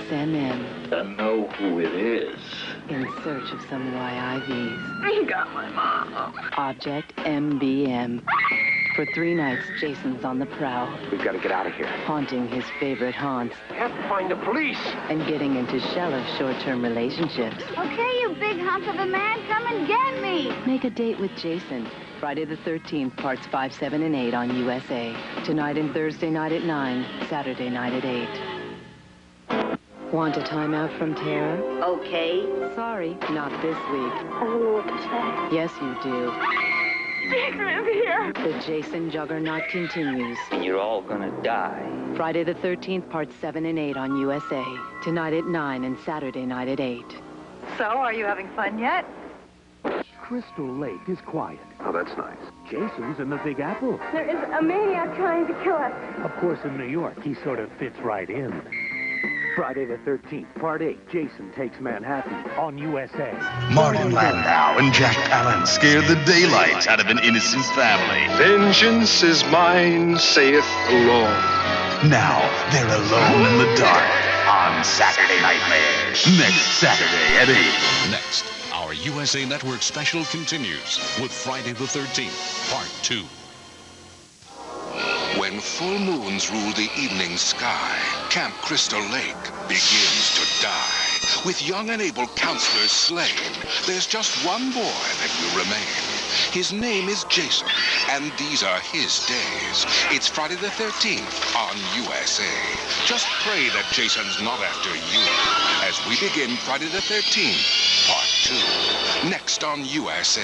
SMM. I know who it is. In search of some YIVs. You got my mom. Object MBM. For 3 nights, Jason's on the prowl. We've got to get out of here. Haunting his favorite haunts. We have to find the police. And getting into shallow short-term relationships. Okay, you big hump of a man, come and get me. Make a date with Jason. Friday the 13th, parts 5, 7, and 8 on USA. Tonight and Thursday night at 9, Saturday night at 8. Want a timeout from terror? Okay. Sorry, not this week. I don't know what to say. Yes, you do. Secret here. The Jason Juggernaut continues. And you're all gonna die. Friday the 13th, parts 7 and 8 on USA. Tonight at 9 and Saturday night at 8. So, are you having fun yet? Crystal Lake is quiet. Oh, that's nice. Jason's in the Big Apple. There is a maniac trying to kill us. Of course, in New York, he sort of fits right in. Friday the 13th, Part 8, Jason Takes Manhattan on USA. Martin Landau and Jack Palance scared the daylights out of an innocent family. Vengeance is mine, saith the Lord. Now they're alone in the dark on Saturday Nightmares. Next Saturday at 8. Next, our USA Network special continues with Friday the 13th, Part 2. When full moons rule the evening sky, Camp Crystal Lake begins to die. With young and able counselors slain, there's just one boy that will remain. His name is Jason, and these are his days. It's Friday the 13th on USA. Just pray that Jason's not after you as we begin Friday the 13th, Part 2, next on USA.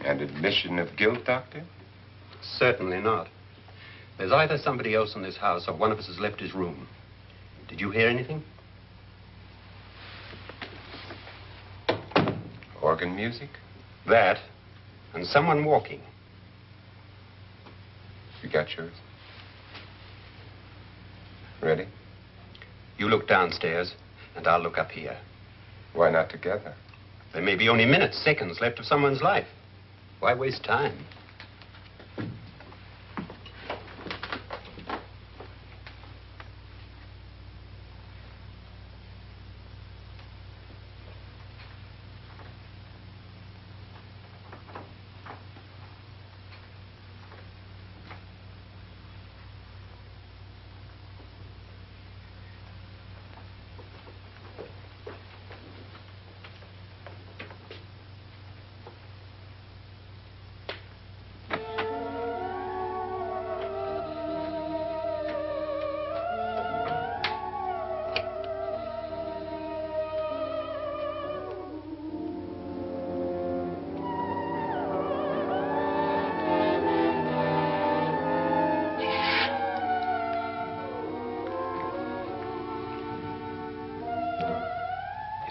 An admission of guilt, Doctor? Certainly not. There's either somebody else in this house or one of us has left his room. Did you hear anything? Organ music? That, and someone walking. You got yours? Ready? You look downstairs, and I'll look up here. Why not together? There may be only minutes, seconds left of someone's life. Why waste time?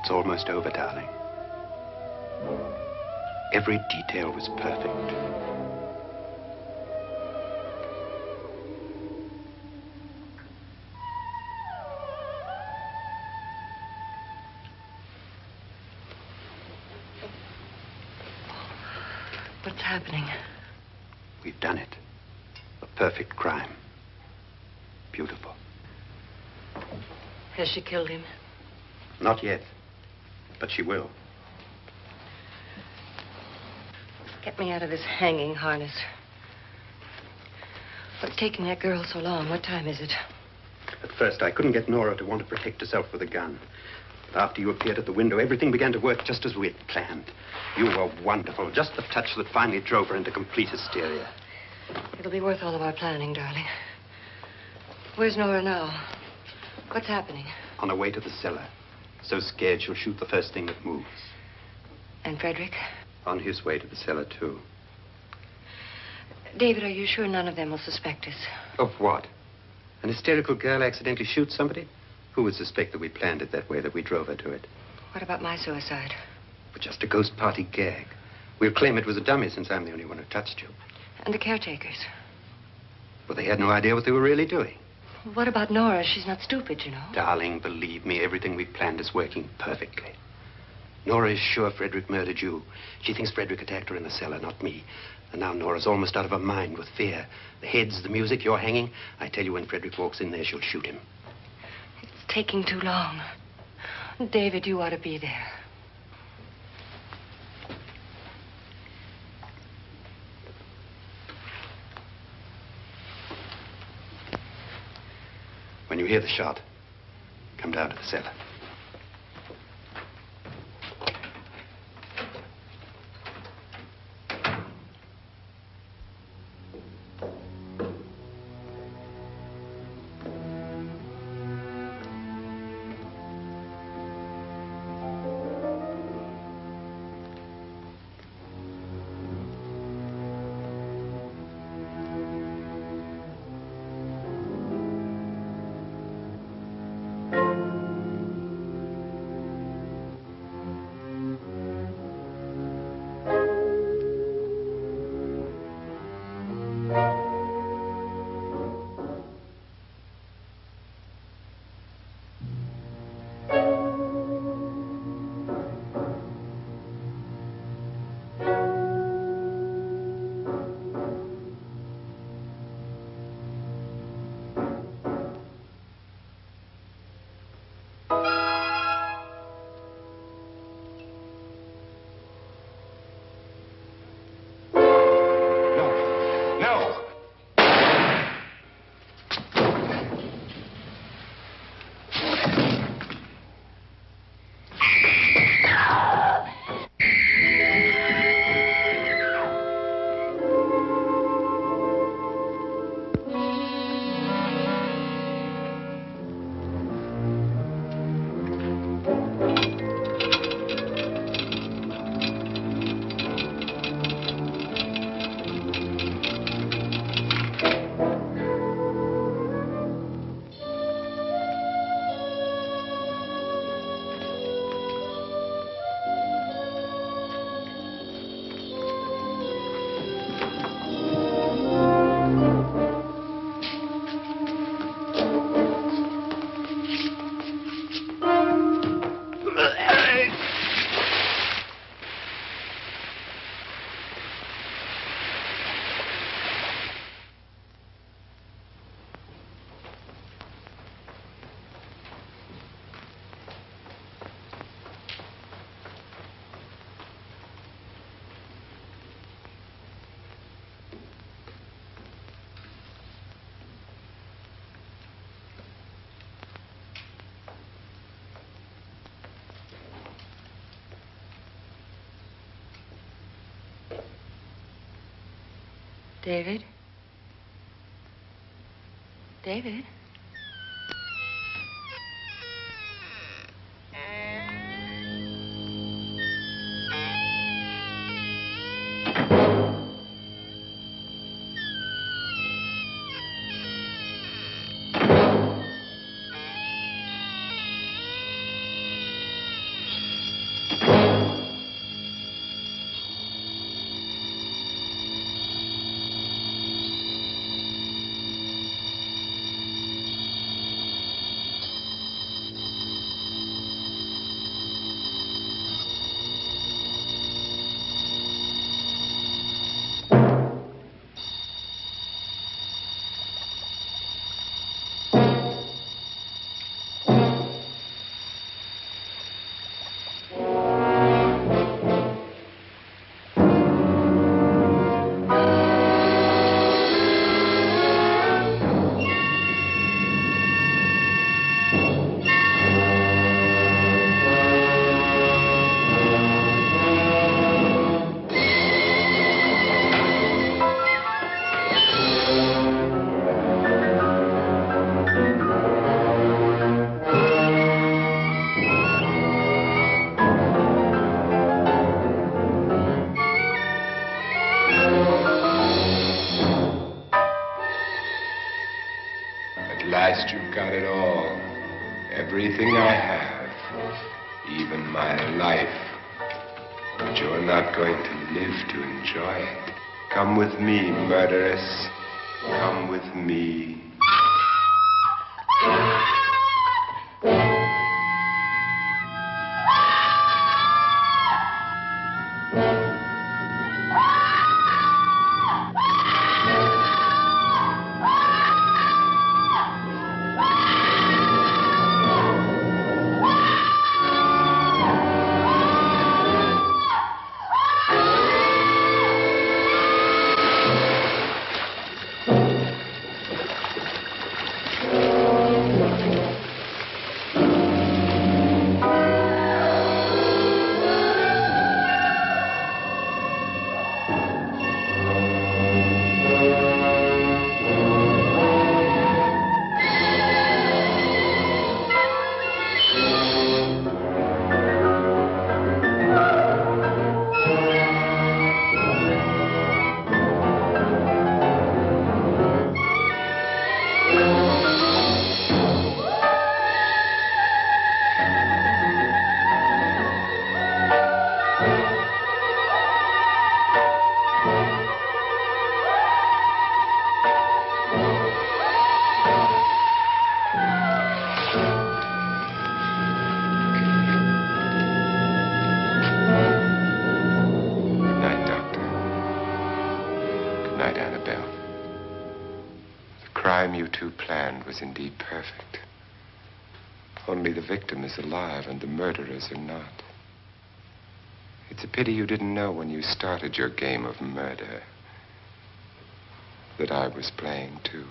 It's almost over, darling. Every detail was perfect. What's happening? We've done it. A perfect crime. Beautiful. Has she killed him? Not yet, but she will. Get me out of this hanging harness. What's taking that girl so long? What time is it? At first, I couldn't get Nora to want to protect herself with a gun. But after you appeared at the window, everything began to work just as we had planned. You were wonderful. Just the touch that finally drove her into complete hysteria. It'll be worth all of our planning, darling. Where's Nora now? What's happening? On her way to the cellar. So scared she'll shoot the first thing that moves. And Frederick? On his way to the cellar, too. David, are you sure none of them will suspect us? Of what? An hysterical girl accidentally shoots somebody? Who would suspect that we planned it that way, that we drove her to it? What about my suicide? But just a ghost party gag. We'll claim it was a dummy since I'm the only one who touched you. And the caretakers? Well, they had no idea what they were really doing. What about Nora? She's not stupid, you know. Darling, believe me, everything we planned is working perfectly. Nora is sure Frederick murdered you. She thinks Frederick attacked her in the cellar, not me. And now Nora's almost out of her mind with fear. The heads, the music, you're hanging. I tell you, when Frederick walks in there, she'll shoot him. It's taking too long. David, you ought to be there. When you hear the shot, come down to the cellar. David? David? last you've got it all. Everything I have. Even my life. But you're not going to live to enjoy it. Come with me, murderess. Come with me. Was indeed perfect. Only the victim is alive and the murderers are not. It's a pity you didn't know when you started your game of murder that I was playing too.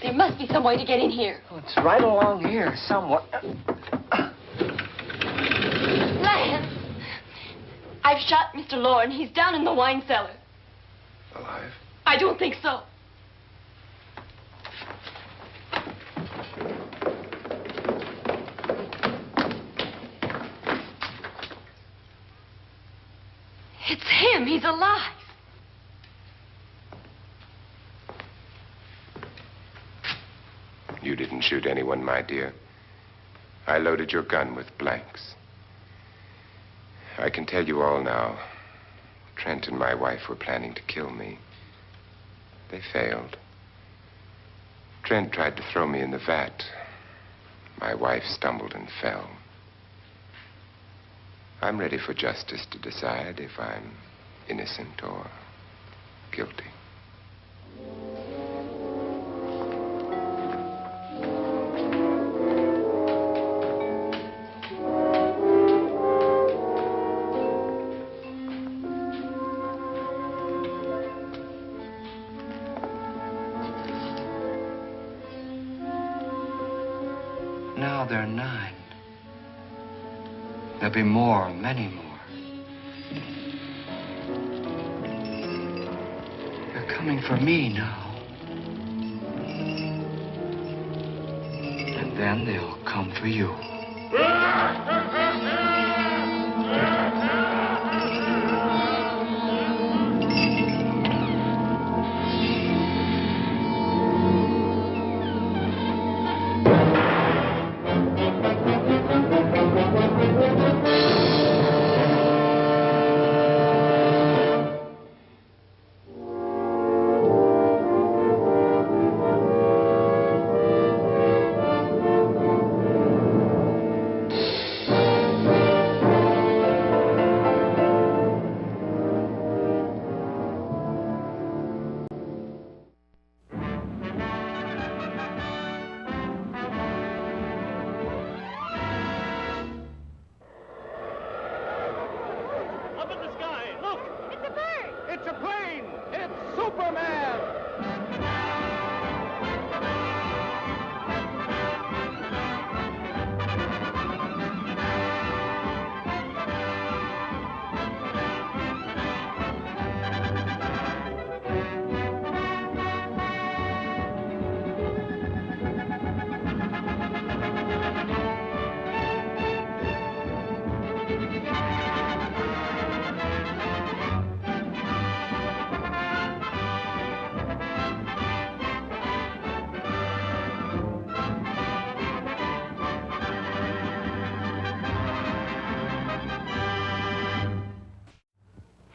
There must be some way to get in here. Oh, it's right along here somewhere. Lance! I've shot Mr. Loren. He's down in the wine cellar. Alive? I don't think so. It's him. He's alive. You didn't shoot anyone, my dear. I loaded your gun with blanks. I can tell you all now. Trent and my wife were planning to kill me. They failed. Trent tried to throw me in the vat. My wife stumbled and fell. I'm ready for justice to decide if I'm innocent or guilty. Now there are 9. There'll be more, many more. They're coming for me now. And then they'll come for you.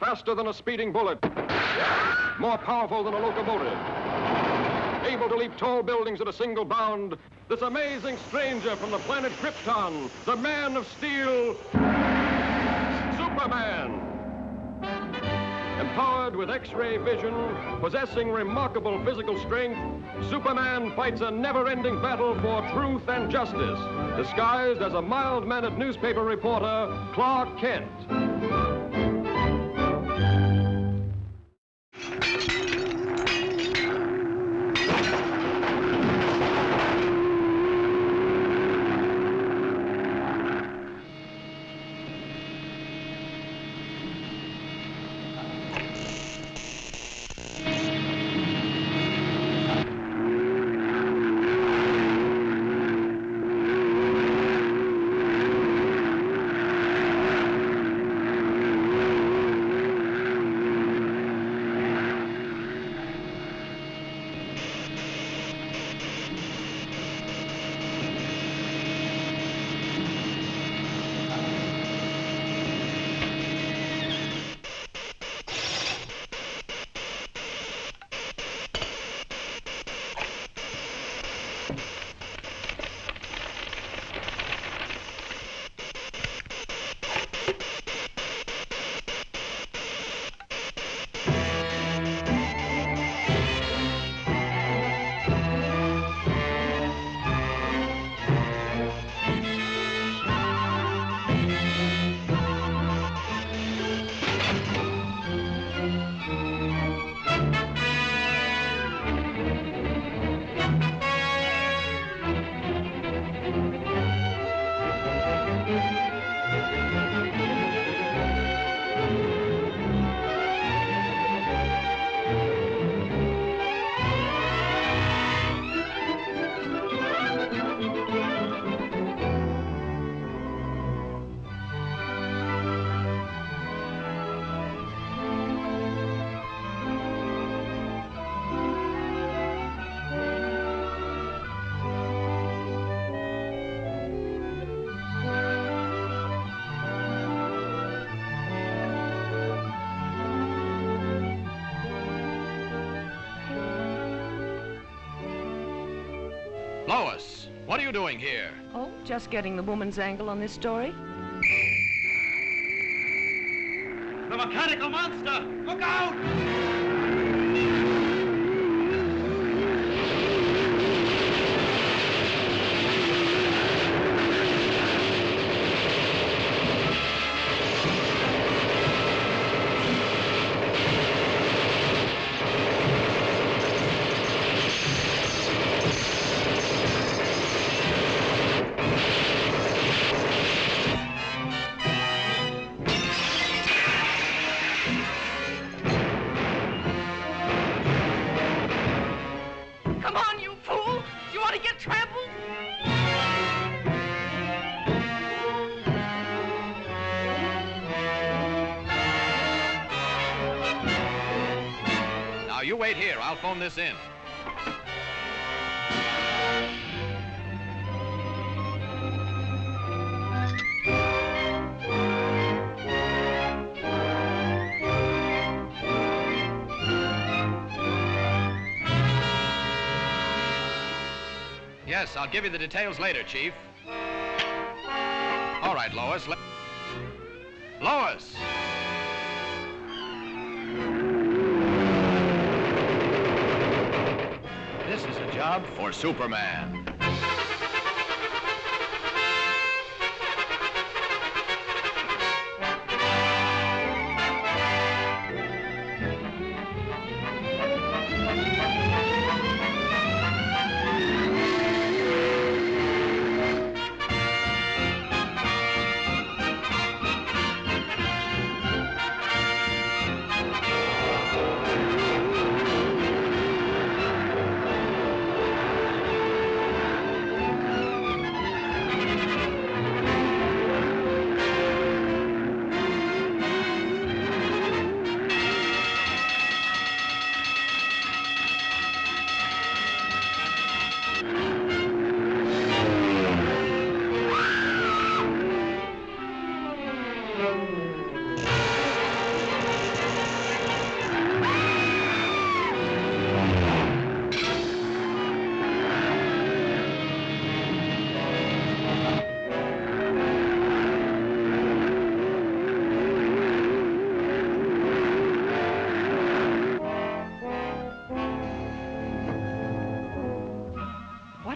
faster than a speeding bullet, more powerful than a locomotive, able to leap tall buildings at a single bound, this amazing stranger from the planet Krypton, the Man of Steel, Superman. Empowered with X-ray vision, possessing remarkable physical strength, Superman fights a never-ending battle for truth and justice, disguised as a mild-mannered newspaper reporter, Clark Kent. Lois, what are you doing here? Oh, just getting the woman's angle on this story. The mechanical monster! Look out! Come on, you fool! You want to get trampled? Now, you wait here. I'll phone this in. Yes, I'll give you the details later, Chief. All right, Lois. Lois! This is a job for Superman.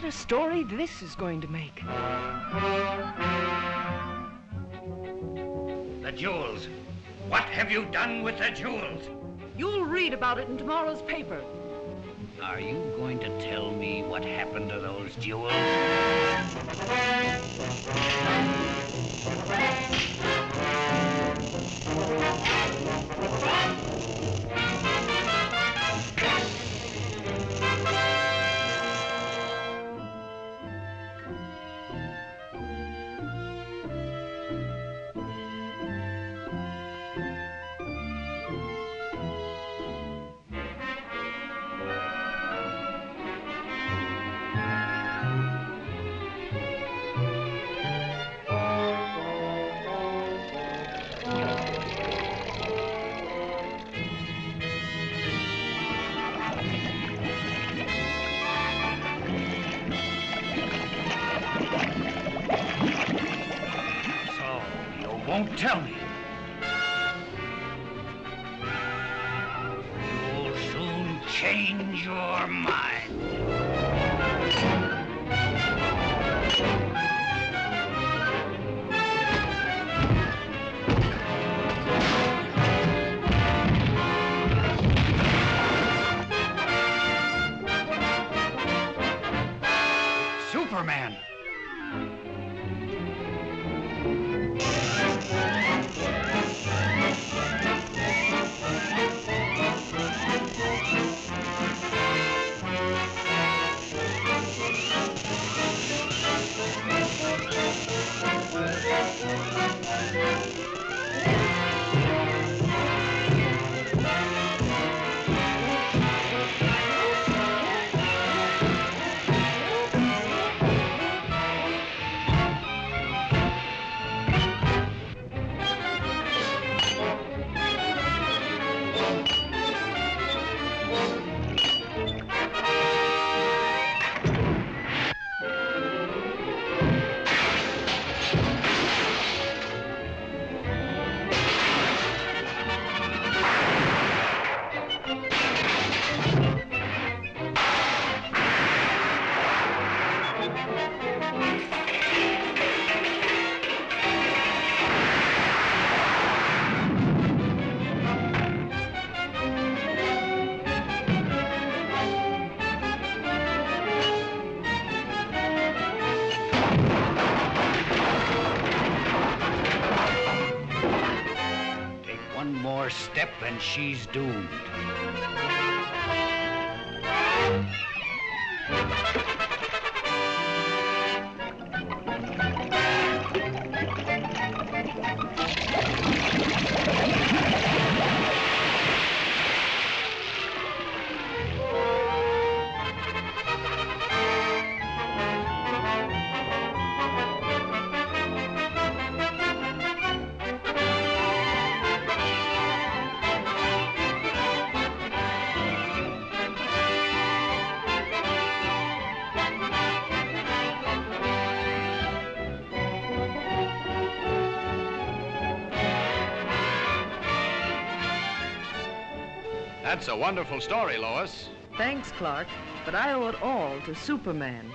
a story this is going to make. The jewels. What have you done with the jewels? You'll read about it in tomorrow's paper. Are you going to tell me what happened to those jewels? Won't tell me. You'll soon change your mind. Superman! Step and she's doomed. That's a wonderful story, Lois. Thanks, Clark, but I owe it all to Superman.